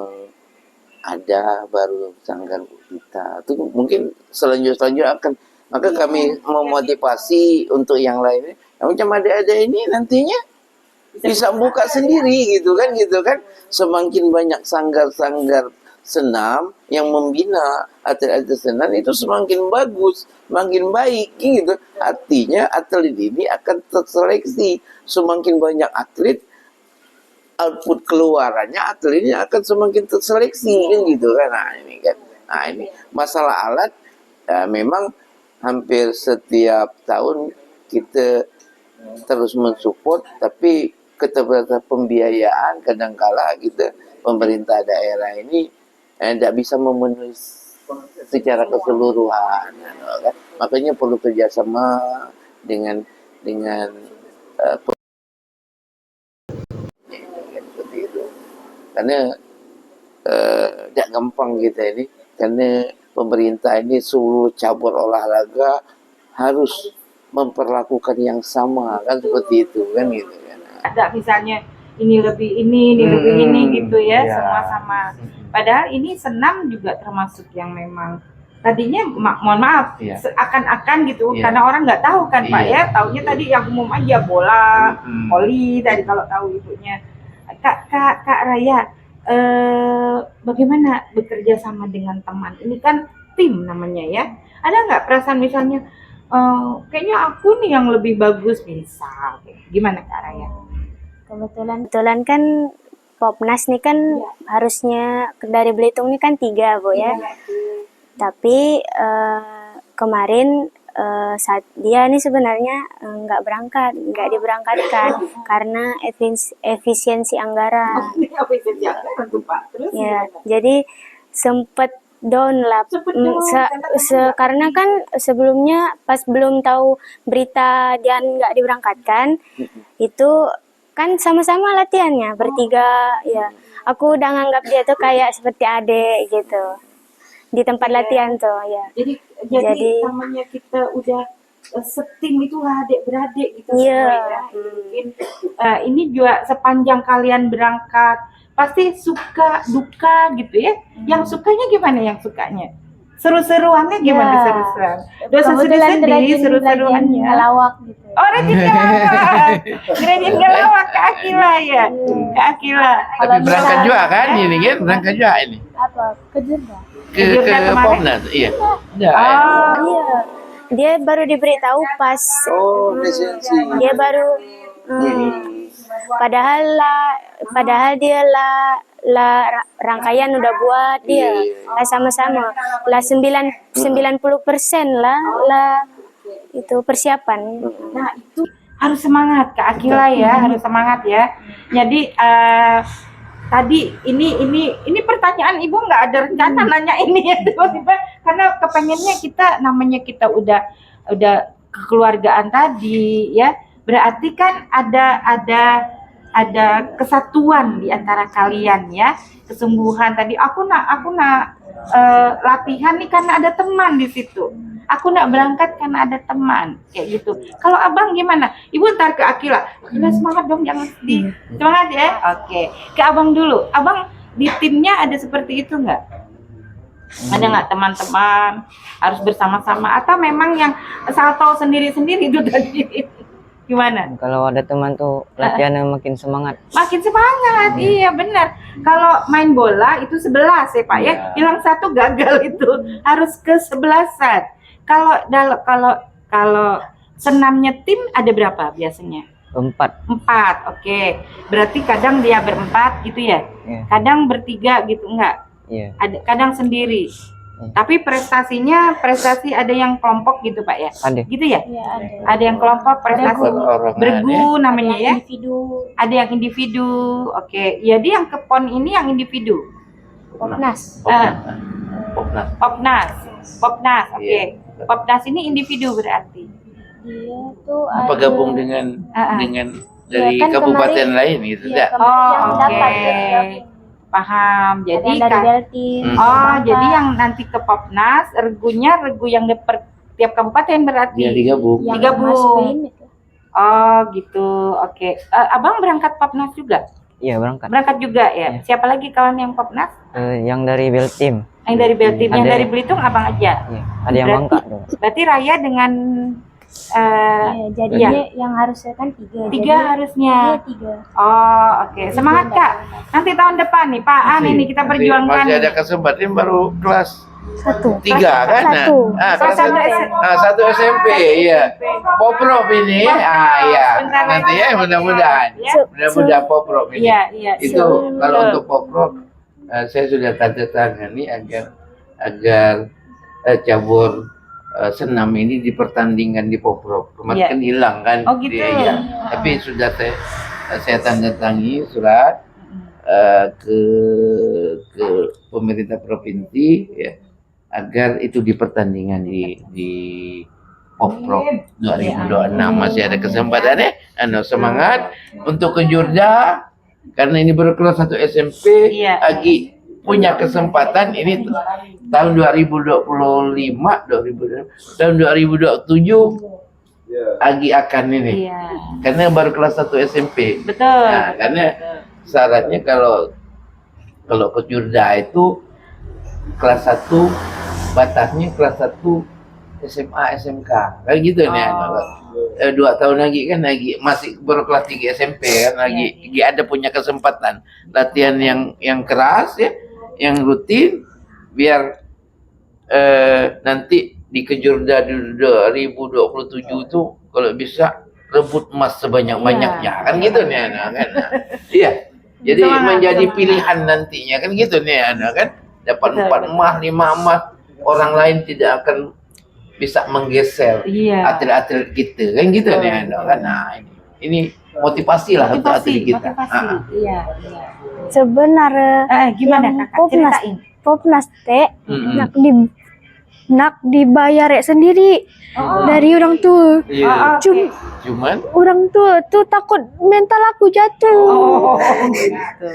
ada baru sanggar kita itu mungkin selanjutnya akan, maka kami memotivasi untuk yang lainnya. Macam ada ini nantinya bisa buka sendiri gitu kan. Semakin banyak sanggar-sanggar senam yang membina atlet-atlet senam itu semakin bagus, semakin baik gitu. Artinya atlet ini akan terseleksi. Semakin banyak atlet, output keluarannya atletnya akan semakin terseleksi kan gitu kan. Nah ini masalah alat memang hampir setiap tahun kita terus mensupport, tapi keterbatasan pembiayaan kadangkala kita pemerintah daerah ini tidak bisa memenuhi secara keseluruhan kan? Makanya perlu kerjasama dengan seperti itu, karena tidak gampang kita ini, karena pemerintah ini seluruh cabur olahraga harus memperlakukan yang sama kan, seperti itu kan gitu kan. Ada misalnya ini lebih ini lebih ini gitu ya, semua sama. Padahal ini senam juga termasuk yang memang tadinya mohon maaf seakan-akan gitu karena orang nggak tahu kan Pak ya, taunya tadi yang umum aja bola, voli tadi kalau tahu ibunya. Kak Raya, bagaimana bekerja sama dengan teman? Ini kan tim namanya ya. Ada nggak perasaan misalnya kayaknya aku nih yang lebih bagus misal, gimana Kak Raya? Kebetulan kan Popnas nih kan harusnya dari Belitung nih kan 3 Bu ya. Tapi kemarin saat dia nih sebenarnya nggak diberangkatkan karena efisiensi anggaran. Terus Ya, jadi sempet down lah. Karena kan sebelumnya pas belum tahu berita dia nggak diberangkatkan, itu kan sama-sama latihannya bertiga ya. Aku udah nganggap dia tuh kayak seperti adik gitu di tempat latihan tuh ya. Jadi namanya kita udah setim itu adik-beradik gitu Iya. semua ya. Mungkin ini juga sepanjang kalian berangkat pasti suka duka gitu ya. Yang sukanya gimana yang sukanya? Seru-seruannya gimana seru-seruan? Dosa sedih-sedih, seru-seruannya. Ngelawak gitu. Oh, rajin ngelawak. Rajin ngelawak Kak Akila ya. Kak Akila. Tapi berangkat juga kan ini kan, berangkat juga ini. Apa? Kejurda. Ke Kejurda kemarin? Popnas, iya. Ya, Oh, Iya. Dia baru diberitahu pas Oh, lisensi. dia baru padahal dia rangkaian udah buat dia lah sama-sama lah 90% lah itu persiapan. Nah, itu harus semangat Kak Akila ya, harus semangat ya. Jadi tadi ini pertanyaan Ibu nggak ada rencana nanya ini ya tiba-tiba karena kepengennya namanya kita udah kekeluargaan tadi ya. Berarti kan ada kesatuan di antara kalian ya, kesungguhan tadi. Aku nak latihan nih karena ada teman di situ. Aku nak berangkat karena ada teman kayak gitu. Kalau abang gimana? Ibu ntar ke Akila. Akila semangat dong, jangan sedih. Semangat ya. Oke. Ke abang dulu. Abang di timnya ada seperti itu nggak? Ada nggak teman-teman harus bersama-sama atau memang yang asal tahu sendiri-sendiri itu tadi? Gimana? Kalau ada teman tuh latihannya makin semangat. Makin semangat, iya benar. Kalau main bola itu 11 ya Pak ya, hilang satu gagal itu harus ke-11-an. Kalau senamnya tim ada berapa biasanya? 4. 4, oke. Berarti kadang dia berempat gitu ya? Iya. Kadang bertiga gitu enggak? Iya. Kadang sendiri. Tapi prestasi ada yang kelompok gitu Pak ya? Ada. Gitu ya? Iya, Ada yang kelompok prestasi bergu namanya ya? individu Ada yang individu, oke. Jadi yang ke PON ini yang individu. Popnas. Popnas, oke. Popnas ini individu berarti. Dia tuh Apa ada gabung dengan dari kan kabupaten kemarin- lain gitu Iya, enggak? yang Oke. dapat Paham. Jadi ada dari Beltim. jadi yang nanti ke Popnas, regu yang tiap kabupaten berarti. Dia digabung. yang digabung. Mas Win itu. Oh, gitu. Oke. Abang berangkat Popnas juga? Iya, berangkat. Berangkat juga ya. Iya. Siapa lagi kawan yang Popnas? Yang dari Beltim. Yang dari Beltim, yang Ada. dari Belitung abang aja. Iya. Ada yang Berarti- Bangka juga. Berarti Raya dengan Iya, jadinya yang harusnya kan 3. tiga harusnya. Iya, 3. Oh, oke. Semangat Kak. Nanti tahun depan nih, Pak An ini kita perjuangkan. Masih ada kesempatan baru kelas 1. 3 kan? Satu. Kelas Satu 1 SMP, iya. Poprov ini, iya. Sebentar Nanti lagi. ya mudah-mudahan. Ya. Mudah-mudahan Poprov ini. Iya. Itu kalau untuk Poprov saya sudah tanda tangani agar cabur senam ini dipertandingkan di Poprov. Kemarin Iya. kan hilang kan. Oh, gitu. Iya. Tapi sudah saya tanda tangi surat ke pemerintah provinsi ya, agar itu dipertandingkan di Poprov 2026. Masih ada kesempatan ya. Semangat untuk ke Jogja karena ini baru kelas 1 SMP. Iya. Agi punya kesempatan ini tahun 2025, tahun 2027 Agi akan ini. Iya. Karena baru kelas 1 SMP. Betul. Nah, karena syaratnya kalau ke Jogja itu kelas 1 batasnya kelas 1 SMA SMK kayak gitu nih. 2 tahun lagi kan lagi masih baru kelas 3 SMP kan lagi ada punya kesempatan latihan yang keras ya, yang rutin biar nanti di Kejurda 2027 itu kalau bisa rebut emas sebanyak-banyaknya kan gitu nih kan. Iya. Jadi Semangat, menjadi semangat. pilihan nantinya kan gitu nih kan. Dapat Betul, 4 betul. emas, 5 emas, orang lain tidak akan bisa menggeser Iya. atlet-atlet kita kan gitu Betul, nih kan. Nah, ini motivasi lah untuk atlet kita. Motivasi. Iya. Sebenarnya Gimana yang Kakak Popnas ceritain? Popnas teh Mm-mm. nak dibayar sendiri dari orang tua. Iya. Cuman Orang tua tuh takut mental aku jatuh. Oh, gitu.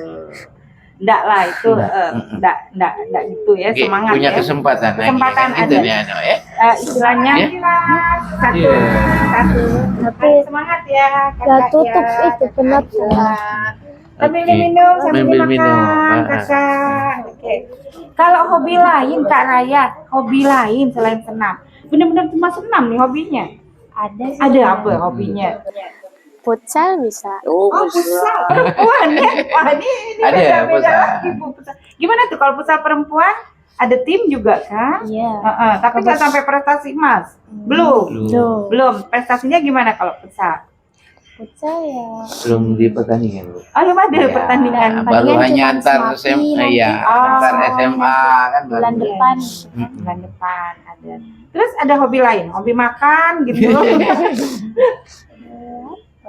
Enggak lah itu enggak gitu ya, Oke, semangat punya ya. kesempatan lagi, Kesempatan kan gitu ada. nih ya. Istilahnya Ya. satu Iya. Tapi semangat ya Kakak ya tutup ya. itu kenapa? Sambil Oke. minum sambil Sambil makan minum. Kakak. Oke. Kalau hobi lain Kak Raya, hobi lain selain senam. Benar-benar cuma senam nih hobinya. Ada sih. Ada apa hobinya? Futsal bisa. Oh, Futsal perempuan ya. Wah, ini Ada beda-beda futsal. lagi Bu, futsal. Gimana tuh kalau futsal perempuan? ada tim juga kan? Iya. Tapi nggak sampai prestasi emas. Belum. Tuh. Belum. Prestasinya gimana kalau futsal? Futsal ya. Belum di pertandingan, Bu. Oh, belum ada Ya, pertandingan. baru Palingan hanya cuma antar Semapi SMA, nanti. ya, antar Oh, SMA kan baru. Bulan depan. Bulan depan ada. Terus ada hobi lain, hobi makan gitu.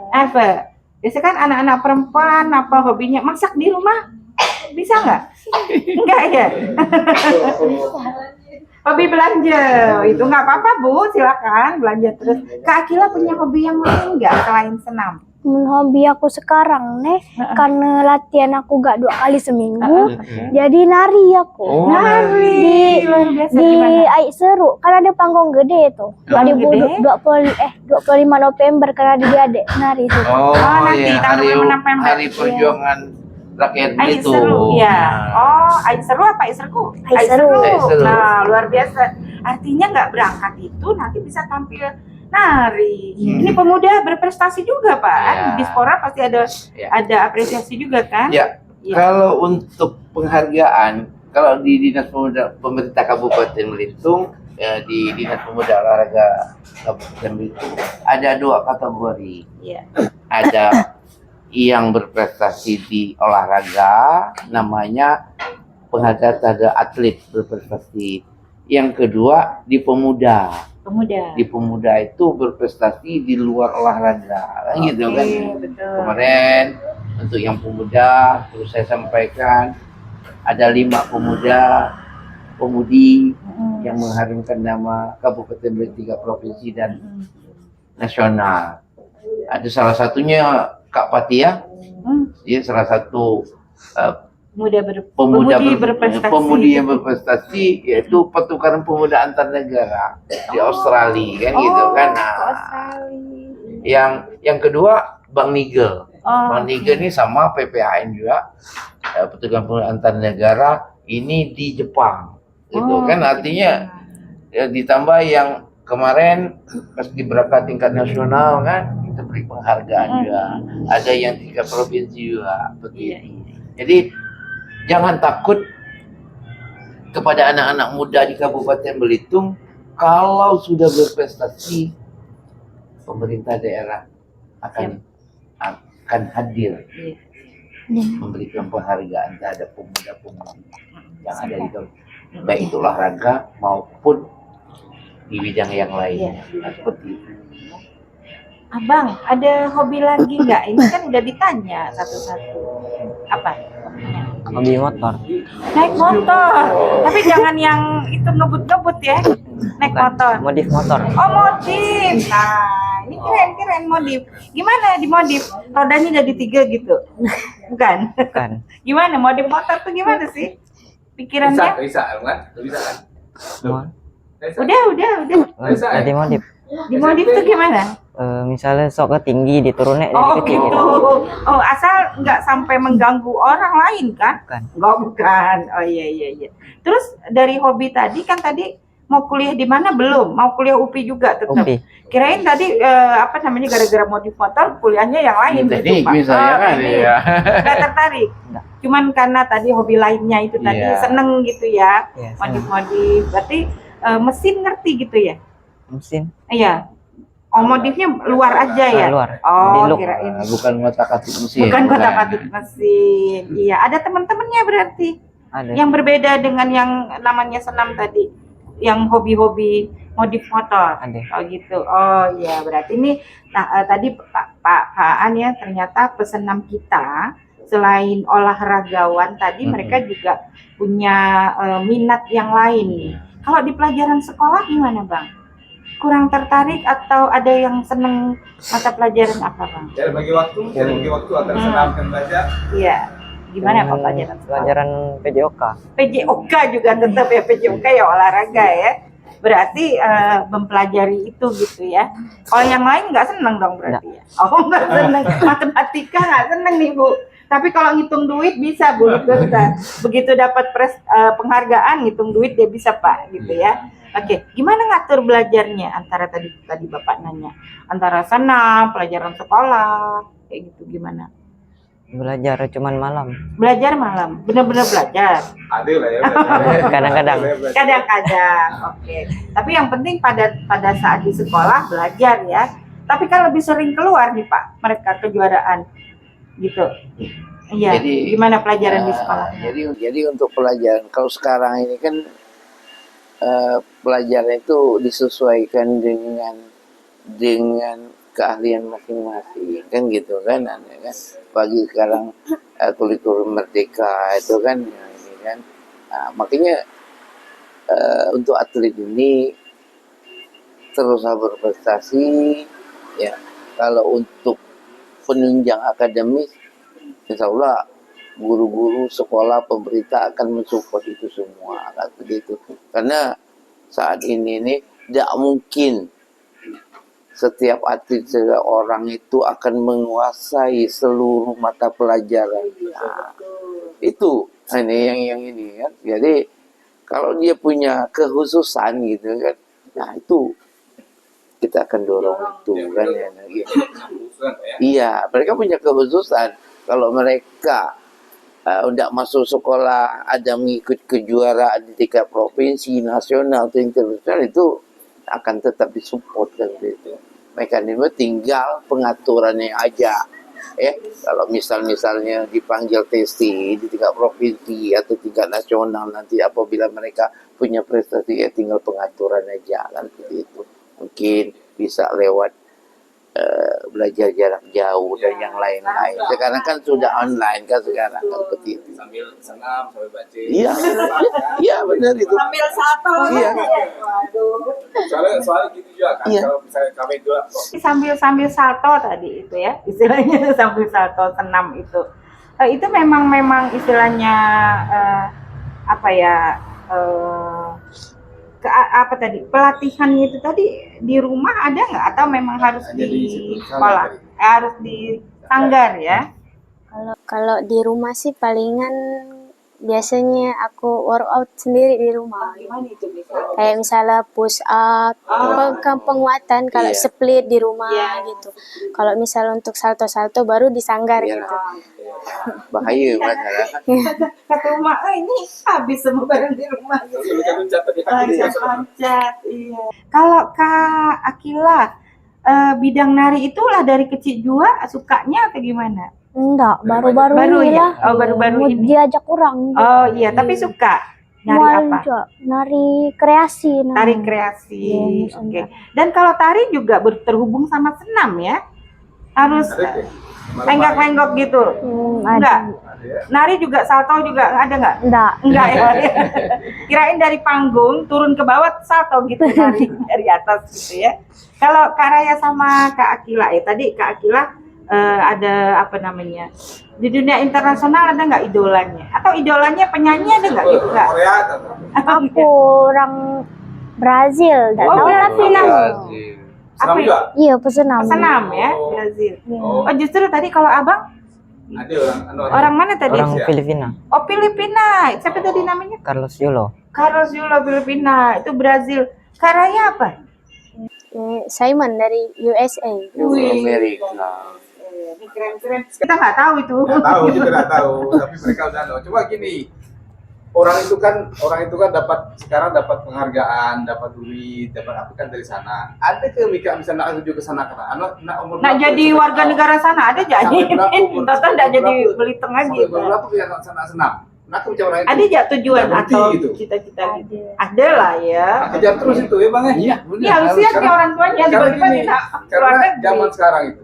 Apa? Biasanya kan anak-anak perempuan apa hobinya masak di rumah? Bisa nggak? Enggak ya? Hobi belanja, itu nggak apa-apa Bu, silakan belanja terus. Kak Akila punya hobi yang lain nggak selain senam? Hobi aku sekarang nih karena latihan aku gak 2 kali seminggu, jadi nari aku. Oh, Nari, luar biasa Di gimana? Aik Seru kan ada panggung gede tuh. Panggung gede? 25 November karena dia ada nari tuh. Oh, nanti ya, tanggal 26 November. hari perjuangan rakyat Aik itu. seru ya. Nah. Oh, Aik seru apa Aik serku? Aik seru. Aik seru. Nah, luar biasa. Artinya nggak berangkat itu nanti bisa tampil nari. Ini pemuda berprestasi juga Pak. Ya. Di Dispora pasti Ya. ada apresiasi juga kan? Ya, Iya. kalau untuk penghargaan, kalau di Dinas Pemuda Pemerintah Kabupaten Belitung, di Dinas Pemuda Olahraga Kabupaten Belitung ada 2 kategori. Iya. Ada yang berprestasi di olahraga, namanya penghargaan terhadap atlet berprestasi. Yang kedua di pemuda. Pemuda. Di pemuda itu berprestasi di luar olahraga, kan gitu kan. Betul. Kemarin untuk yang pemuda terus saya sampaikan ada 5 pemuda pemudi yang mengharumkan nama Kabupaten Belitung 3 provinsi dan nasional. Ada salah satunya Kak Patia, dia salah satu pemudi yang berprestasi, yaitu pertukaran pemuda antar negara di Australia kan gitu kan. Nah, yang kedua Bang Nigel. Bang Nigel ini sama PPAN juga, pertukaran pemuda antar negara ini di Jepang gitu kan. Artinya ya, ditambah yang kemarin pas di berangkat tingkat nasional kan kita beri penghargaan juga, ada yang tingkat provinsi juga seperti itu. Jadi jangan takut kepada anak-anak muda di Kabupaten Belitung, kalau sudah berprestasi pemerintah daerah akan hadir memberikan penghargaan terhadap pemuda-pemudi yang ada di kabupaten, baik itu olahraga maupun di bidang yang lain. Nah, seperti itu. Abang, ada hobi lagi nggak? Ini kan udah ditanya satu-satu. Apa? Hobi motor. Naik motor. Tapi jangan yang itu ngebut-ngebut ya. Naik motor. Modif motor. Oh, modif. Nah, ini keren-keren modif. Gimana dimodif? Rodanya jadi 3 gitu? Bukan? Bukan. Gimana modif motor tuh gimana sih? Pikirannya? Bisa kan? Bisa kan? Semua. Udah. Jadi modif. Dimodif tuh gimana? Misalnya sok ke tinggi diturunnya jadi Oh kecil gitu. Oh, asal nggak sampai mengganggu orang lain kan? Bukan. Bukan. Oh iya. Terus dari hobi tadi kan tadi mau kuliah di mana belum? Mau kuliah UPI juga tetap. UPI. Kirain tadi apa namanya gara-gara modif motor kuliahnya yang lain Teknik Pak. misalnya kan teknik. ya. Nggak tertarik. Nggak. Cuman karena tadi hobi lainnya itu tadi Iya. seneng gitu ya. Iya, Modif-modif. Berarti mesin ngerti gitu ya? mesin. Iya. Oh, modifnya luar aja ya? Luar. Oh, Di look. kirain. Bukan ngotak-atik mesin. Bukan kotak-atik mesin. Iya, ada teman-temannya berarti Ada. yang berbeda dengan yang namanya senam tadi, yang hobi-hobi modif motor. Ada. Oh gitu. Oh iya, berarti ini tadi Pak Aan ya, ternyata pesenam kita selain olahragawan tadi mereka juga punya minat yang lain nih. Kalau di pelajaran sekolah gimana, Bang? Kurang tertarik atau ada yang seneng mata pelajaran apa, Bang? Cara bagi waktu antara senam dan belajar. Iya. Gimana Pak pelajaran sekolah? Pelajaran PJOK. PJOK juga tetap ya, PJOK ya olahraga ya. Berarti mempelajari itu gitu ya. Kalau yang lain nggak seneng dong berarti ya? Oh nggak seneng, matematika nggak seneng nih Bu. Tapi kalau ngitung duit bisa Bu. Begitu dapat penghargaan ngitung duit dia bisa Pak gitu ya. Oke, gimana ngatur belajarnya antara tadi Bapak nanya antara senam, pelajaran sekolah kayak gitu gimana? Belajar cuman malam. Belajar malam, benar-benar belajar. Ada lah ya. Kadang-kadang. Kadang-kadang, oke. Tapi yang penting pada saat di sekolah belajar ya. Tapi kan lebih sering keluar nih Pak, mereka kejuaraan gitu. Iya. Jadi, Gimana pelajaran di sekolah? Jadi untuk pelajaran kalau sekarang ini kan pelajaran itu disesuaikan dengan keahlian masing-masing kan gitu kan, kan bagi sekarang kurikulum merdeka itu kan ini kan. Makanya untuk atlet ini terus berprestasi ya. Kalau untuk penunjang akademis, insya Allah guru-guru sekolah pemerintah akan mensupport itu semua kan begitu. Karena saat ini tidak mungkin setiap atlet seorang itu akan menguasai seluruh mata pelajaran. Nah, itu ini yang ini kan. Jadi kalau dia punya kekhususan gitu kan, nah itu kita akan dorong itu kan ya. Iya, mereka punya kekhususan. Kalau mereka udah masuk sekolah, ada mengikut kejuaraan di tingkat provinsi, nasional atau internasional, itu akan tetap disupport kan gitu. Mekanisme tinggal pengaturannya aja. Kalau misalnya dipanggil testi di tingkat provinsi atau tingkat nasional, nanti apabila mereka punya prestasi ya tinggal pengaturan aja kan begitu. Mungkin bisa lewat belajar jarak jauh dan yang lain-lain. Sekarang kan sudah online kan sekarang kan seperti itu. Sambil senam, sambil baca. Iya, iya benar itu. Sambil satu. Iya. Soalnya gitu juga kan. Iya. Kalau misalnya kami dulu Sambil salto tadi itu ya, istilahnya sambil salto senam itu. Itu memang istilahnya apa ya? Apa tadi pelatihannya itu tadi di rumah ada nggak atau memang harus Hanya di di sekolah? Harus di sanggar ya? Kalau di rumah sih palingan biasanya aku workout sendiri di rumah. Gimana itu misalnya? Kayak misalnya push up, penguatan kalau Iya. split di rumah Iya. gitu. Kalau misalnya untuk salto-salto baru di sanggar Iya. gitu. Bahaya masalah. Kata rumah, ini habis semua barang di rumah. Loncat, iya. Kalau Kak Akila, bidang nari itulah dari kecil juga sukanya atau gimana? Enggak, baru-baru Baru ini ya? lah. Oh, baru-baru Mau ini. diajak orang. Oh iya, tapi suka nari apa? Juga, nari kreasi. Tari kreasi. Iya, Oke. Dan kalau tari juga terhubung sama senam ya? Harus lenggak-lenggok gitu. Enggak. Nari juga, salto juga ada nggak? Enggak ya. Kirain dari panggung turun ke bawah salto gitu nari dari atas gitu ya. Kalau Kak Raya sama Kak Akila ya tadi Kak Akila ada apa namanya di dunia internasional ada nggak idolanya? Atau idolanya penyanyi ada nggak gitu nggak? Korea atau Aku orang Brazil, enggak Oh, tahu Brazil. tapi nama. senam Apa juga? Iya, pesenam. Senam ya, Oh. Brazil. Oh, Oh justru tadi kalau abang ada orang mana tadi? Orang Asia. Filipina. Oh Filipina. Siapa tadi namanya? Carlos Yulo. Carlos Yulo Filipina. Itu Brazil. Kak Raya apa? Simon dari USA. Amerika. Ini keren-keren. Kita nggak tahu itu. nggak tahu, kita nggak tahu. Tapi mereka udah tahu. Coba gini, orang itu kan sekarang dapat penghargaan, dapat duit, dapat apa kan dari sana. Ada ke Mika misalnya nak tuju ke sana karena anak umur Nah berapa jadi sampai warga tahu? negara sana ada jadi. Sampai berapa umur? Total Sampai nggak jadi berapa? Belitung lagi. Sampai berapa punya anak sana senam? Nah, aku bicara itu. Ada nggak tujuan Nggak berhenti atau gitu. cita-cita gitu? Ada lah ya. Nah, kejar terus itu ya bang ya. Iya, Iya harus lihat nih orang tuanya Karena tiba-tiba gini, tidak keluar karena negeri. zaman sekarang itu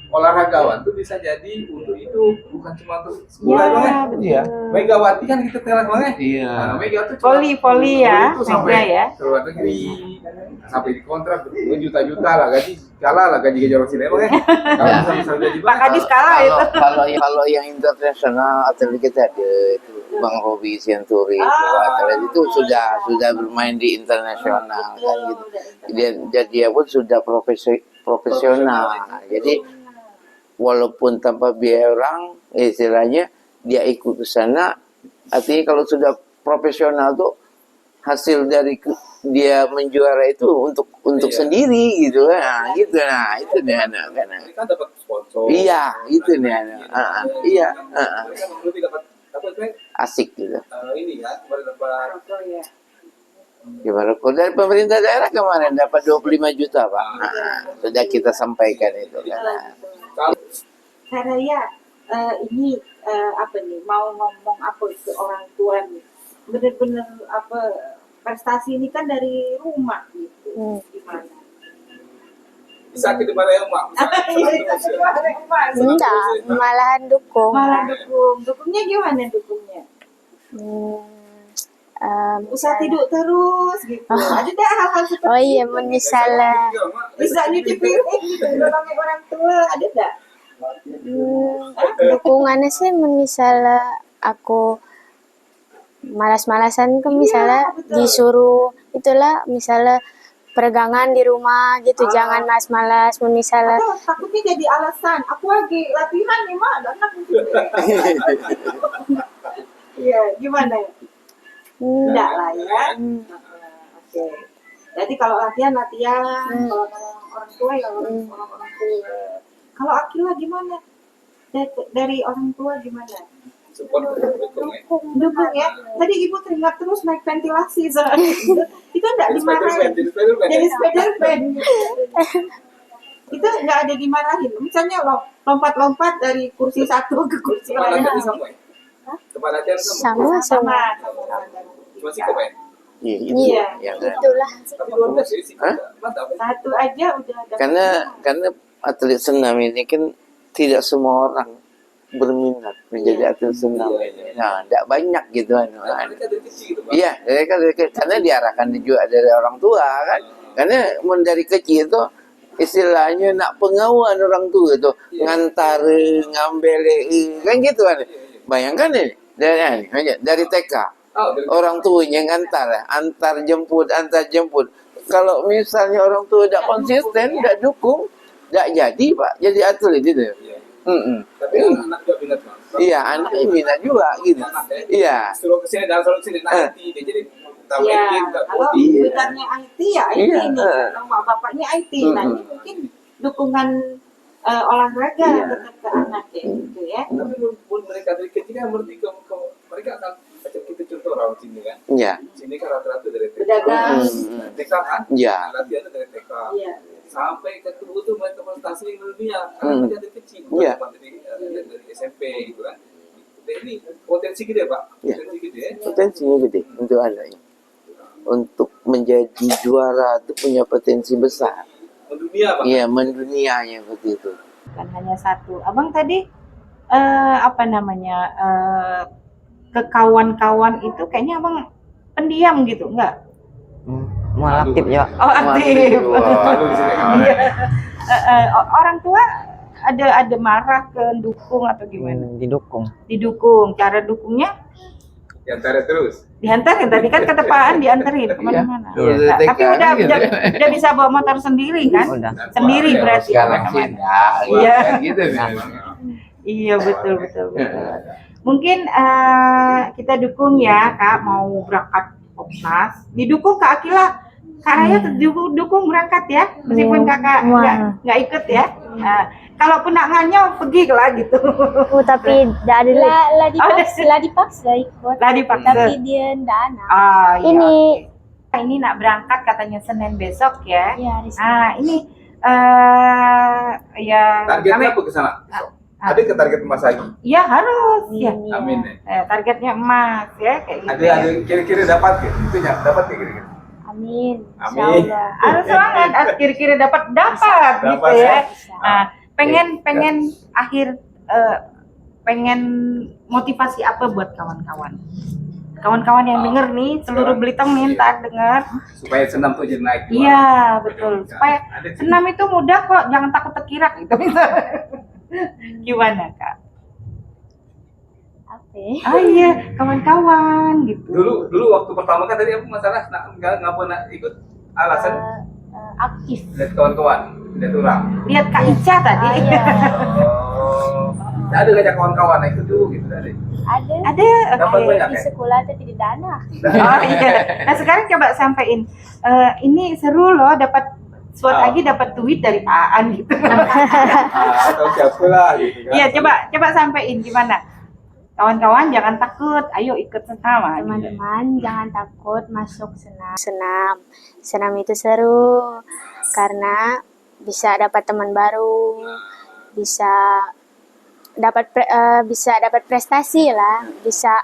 olahragawan tuh bisa jadi untuk itu, bukan cuma untuk sekolah Ya, bang ya. Iya. Megawati kan kita kenal bang ya. Iya. Nah, Mega tuh Voli ya, itu sampai Mega ya. ke luar negeri, sampai dikontrak juta-juta lah gaji, kalah lah gaji orang sini bang ya. Kalau bisa gaji Pak Kadis kalah itu. Kalau yang internasional atlet kita ada itu Bang Robi Sianturi itu atlet itu sudah bermain di internasional kan gitu. Dia pun sudah profesional. Jadi walaupun tanpa biaya orang istilahnya dia ikut ke sana, artinya kalau sudah profesional tuh hasil dari dia menjuara itu untuk Iya. sendiri gitu. Nah, gitu. Nah, itu nih anak kan. Mereka dapat sponsor. Iya, itu nih anak. Iya, Mereka lebih dapat apa itu? asik gitu. Ini kan kemarin dapat Gimana? Kalau dari pemerintah daerah kemarin dapat 25 juta, Pak. Sudah kita sampaikan itu kan. Kak Raya, ini apa nih, mau ngomong apa ke orang tua nih? Bener-bener apa, prestasi ini kan dari rumah gitu. Gimana? bisa ke mana ya mak? Enggak, malahan dukung. Malah dukung. Dukungnya gimana dukungnya? Usaha tidur terus gitu. Ada tak hal-hal seperti Oh iya, itu? misalnya Bisa nyuci piring gitu, nolongin orang tua, ada tak? dukungannya sih misalnya aku malas-malasan kan misalnya disuruh itulah misalnya peregangan di rumah gitu jangan malas-malas misalnya Atau takutnya jadi alasan, aku lagi latihan nih mak, dan aku Iya, gimana ya? Enggak lah ya. Oke. Jadi kalau latihan, kalau orang tua ya orang tua. Kalau Akila gimana? Dari orang tua gimana? Support dukung ya. Dukung ya. Tadi ibu teringat terus naik ventilasi soalnya. Itu enggak dimarahin. Jadi Spiderman. Itu enggak ada dimarahin. Misalnya lompat-lompat dari kursi satu ke kursi lain. Tempat latihan sama. sama Masih kok ya? Iya, yang itulah Tapi luar biasa sih. Hah? Mantap. Satu aja udah ada. karena atlet senam ini kan tidak semua orang berminat menjadi atlet senam ini. Nah, tidak banyak gitu kan. Mereka dari kecil gitu Pak. Iya, karena diarahkan juga dari orang tua kan. Karena dari kecil itu istilahnya nak pengawan orang tua itu ngantar ngambil kan gitu kan. Bayangkan nih dari TK orang tuanya ngantar antar jemput. Kalau misalnya orang tua tidak konsisten, tidak dukung, tidak jadi Pak jadi atlet gitu. Tapi anak juga minat Pak. Iya, anaknya minat juga gitu. Iya. Suruh kesini dan suruh kesini nanti dia jadi tambah Iya, ini tambah kalau body. bukannya IT ya IT Iya, nih, kalau bapaknya IT, nah ini mungkin dukungan olahraga tetap ke anak ya, gitu ya. Tapi pun mereka dari kecil kan mengerti mereka akan macam kita contoh orang sini kan. Iya. Sini kan rata-rata dari TK. Berdagang. TK kan. Iya. Latihan dari TK. Iya. Sampai ke tubuh tuh mereka prestasi di dunia karena mereka dari kecil Iya. dari SMP gitu kan. Ini potensi gede Pak. Iya. Potensi gede. Potensinya gede untuk anaknya. Untuk menjadi juara itu punya potensi besar. Mendunia Pak. Iya, mendunianya seperti itu. Bukan hanya satu. Abang tadi apa namanya ke kawan-kawan itu kayaknya abang pendiam gitu, enggak? Malah aktif ya. Oh aktif. Aduh, di sini kawan. Orang tua ada marah ke dukung atau gimana? Didukung. Didukung. Cara dukungnya Yang tarik terus. diantarin. Tadi kan kata Pak An dianterin kemana-mana. Iya. Nah, tapi TK udah, gitu. udah bisa bawa motor sendiri kan? Udah. Sendiri Wah, berarti. Sekarang sih enggak. Iya. Kan gitu kan. Iya betul. Mungkin kita dukung ya Kak mau berangkat Popnas. Didukung Kak Akila. Kak Raya dukung berangkat ya, meskipun kakak nggak ikut ya. Kalaupun nak nganyau pergi lah gitu. Tapi tidak ada lah dipaksa ikut Lah dipaksa. tapi dia enggak anak Iya. Ini Ini nak berangkat katanya Senin besok ya. ya hari Ini ya. Targetnya apa ke sana? Ada ke target emas lagi? Ya harus ya. Amin ya. Targetnya emas ya kayak gitu. Ada kira-kira dapat ke? Itunya dapat ke kira-kira? amin Amin. insyaallah Harus semangat, kira-kira dapat gitu Dapat, ya. ya. Pengen akhir pengen motivasi apa buat kawan-kawan? Kawan-kawan yang denger nih, seluruh Belitung nih ntar denger. Supaya senam tuh jadi naik. Iya, betul. Supaya senam itu mudah kok, jangan takut terkirak gitu misalnya. Gimana, Kak? apa ya? Oh iya, kawan-kawan gitu. Dulu waktu pertama kan tadi aku masalah nggak pernah ikut alasan Aktif lihat kawan-kawan, lihat orang. Lihat Kak Ica tadi. iya. Oh. Ada ngajak kawan-kawan ikut dulu gitu dari. Ada, Dapat oke. banyak Di ya. sekolah itu tidak ada. Oh iya. Nah sekarang coba sampein. Ini seru loh, dapat SWOT lagi dapat duit dari Pak Aan gitu. Atau siapa lah gitu kan. Iya, coba sampein gimana? Kawan-kawan jangan takut, ayo ikut senam. Teman-teman jangan takut masuk senam. Senam itu seru karena bisa dapat teman baru, bisa dapat prestasi lah, bisa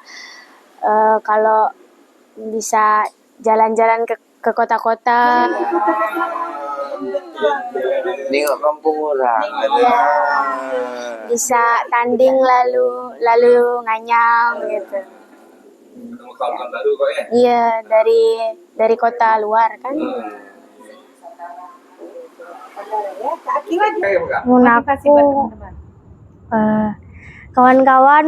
kalau bisa jalan-jalan ke kota-kota. Nengok kampung orang. Bisa tanding lalu nganyam gitu. Ketemu kawan-kawan baru kok ya. Iya, dari kota luar kan. Akila Kayak bukan. motivasi buat teman-teman. Kawan-kawan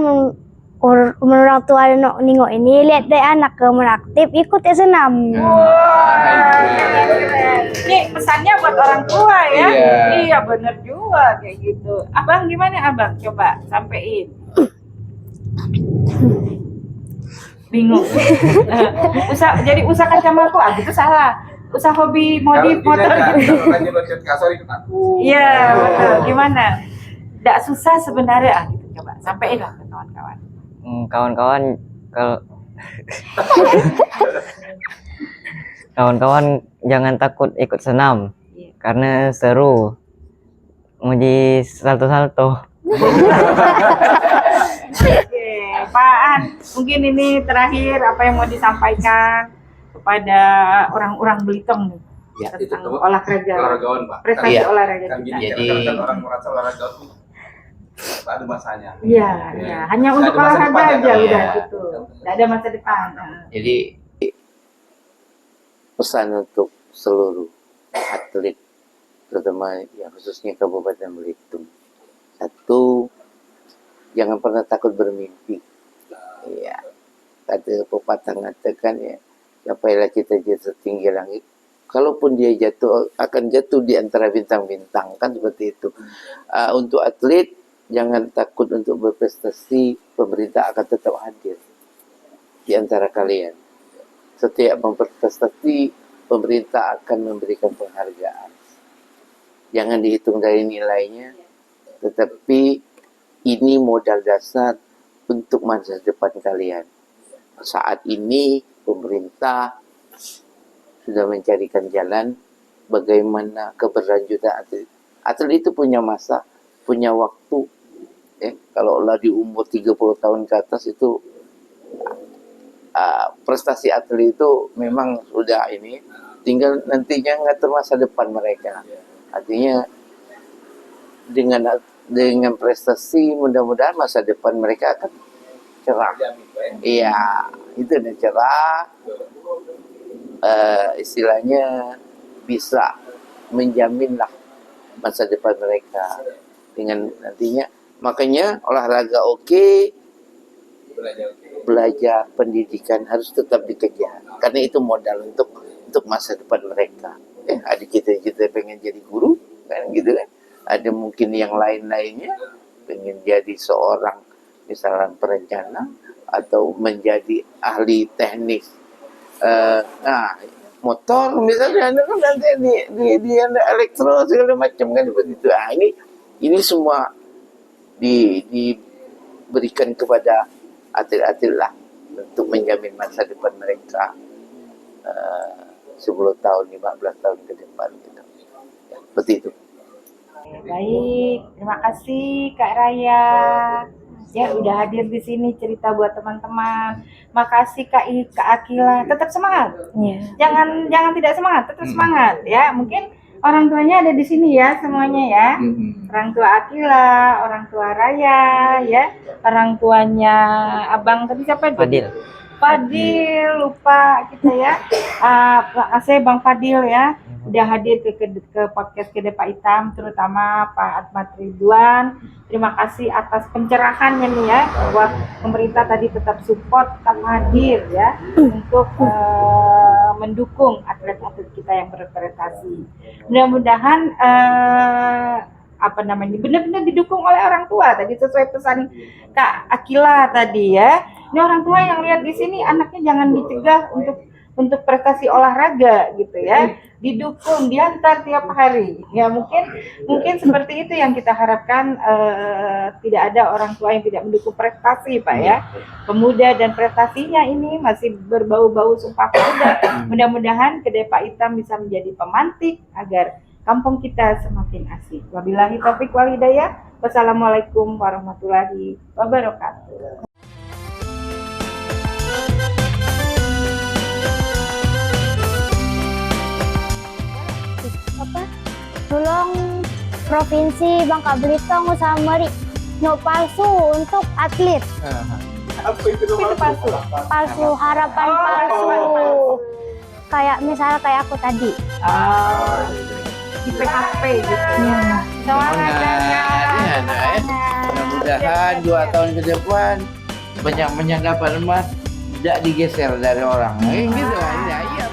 orang tua nengok ini lihat deh anak aktif ikut ya senam. Ini pesannya buat orang tua ya. Iya. Iya bener juga kayak gitu. Abang gimana abang? Coba sampein. Bingung. Usaha kacamaku, gitu salah. Usaha hobi modif motor gitu. Kalau rajin loncat kasar ikut aku. Iya betul. Gimana? Nggak susah sebenarnya gitu. Coba sampein lah ke kawan-kawan. Kawan-kawan kalau kawan-kawan jangan takut ikut senam Iya. karena seru. Muji salto-salto. Oke, Pak An, mungkin ini terakhir apa yang mau disampaikan kepada orang-orang Belitung nih Ya, tentang itu olahraga, Olahragawan, Pak. prestasi Iya. olahraga Kan kita. gini, Jadi- kadang-kadang orang merasa olahraga itu ada masanya. Iya, iya, hanya Nggak untuk ada masa olahraga depan ya, aja Kak? udah Iya. gitu, nggak ada masa depan. Nah. Jadi pesan untuk seluruh atlet, terutama yang khususnya Kabupaten Belitung. Satu, jangan pernah takut bermimpi. Iya, kata pepatah mengatakan ya, capailah cita-cita setinggi langit. Kalaupun dia jatuh, akan jatuh di antara bintang-bintang, kan seperti itu. Untuk atlet, jangan takut untuk berprestasi, pemerintah akan tetap hadir di antara kalian. Setiap berprestasi, pemerintah akan memberikan penghargaan. Jangan dihitung dari nilainya, tetapi ini modal dasar untuk masa depan kalian. Saat ini, pemerintah sudah mencarikan jalan bagaimana keberlanjutan atlet. Atlet itu punya masa, punya waktu. Kalau lah di umur 30 tahun ke atas itu prestasi atlet itu memang sudah ini, tinggal nantinya ngatur masa depan mereka. Artinya dengan prestasi mudah-mudahan masa depan mereka akan cerah. Iya, itu udah cerah. Istilahnya bisa menjaminlah masa depan mereka dengan nantinya. Makanya olahraga oke, belajar pendidikan harus tetap dikejar karena itu modal untuk masa depan mereka. Adik kita pengen jadi guru kan gitu kan, ada mungkin yang lain-lainnya pengen jadi seorang misalnya perencana atau menjadi ahli teknik motor misalnya, ada kan nanti di elektro segala macam kan begitu. Ini semua diberikan kepada atlet-atlet lah untuk menjamin masa depan mereka 10 tahun, 15 tahun ke depan gitu. Ya, seperti itu. Baik, terima kasih Kak Raya. Ya udah hadir di sini cerita buat teman-teman. Makasih Kak Akila. Tetap semangat. Iya. Jangan tidak semangat, tetap semangat ya. Mungkin orang tuanya ada di sini ya semuanya ya. Orang tua Akila, orang tua Raya ya, orang tuanya Abang tadi siapa itu? Fadil, lupa kita ya. Makasih Bang Fadil ya, udah hadir ke podcast Kedai Pak Itam, terutama Pak Ahmad Ridwan. Terima kasih atas pencerahannya nih ya, bahwa pemerintah tadi tetap support, tetap hadir ya, untuk mendukung atlet-atlet kita yang berprestasi. Mudah-mudahan apa namanya, benar-benar didukung oleh orang tua tadi sesuai pesan Kak Akila tadi ya. Ini orang tua yang lihat di sini anaknya jangan dicegah untuk prestasi olahraga gitu ya, didukung, diantar tiap hari. Ya mungkin seperti itu yang kita harapkan, tidak ada orang tua yang tidak mendukung prestasi Pak ya. Pemuda dan prestasinya ini masih berbau-bau Sumpah Pemuda. Mudah-mudahan Kedai Pak Itam bisa menjadi pemantik agar kampung kita semakin asik. Wabillahi taufiq wal hidayah. Wassalamualaikum warahmatullahi wabarakatuh. Apa? Tolong Provinsi Bangka Belitung usaha meri no palsu untuk atlet. Apa itu Itu palsu. Harapan palsu. Kayak misalnya kayak aku tadi. Di PHP gitu ya. Semangat Iya, nah, mudah-mudahan 2 tahun ke depan banyak dapat emas, tidak digeser dari orang. Gitu kan? Ya, iya.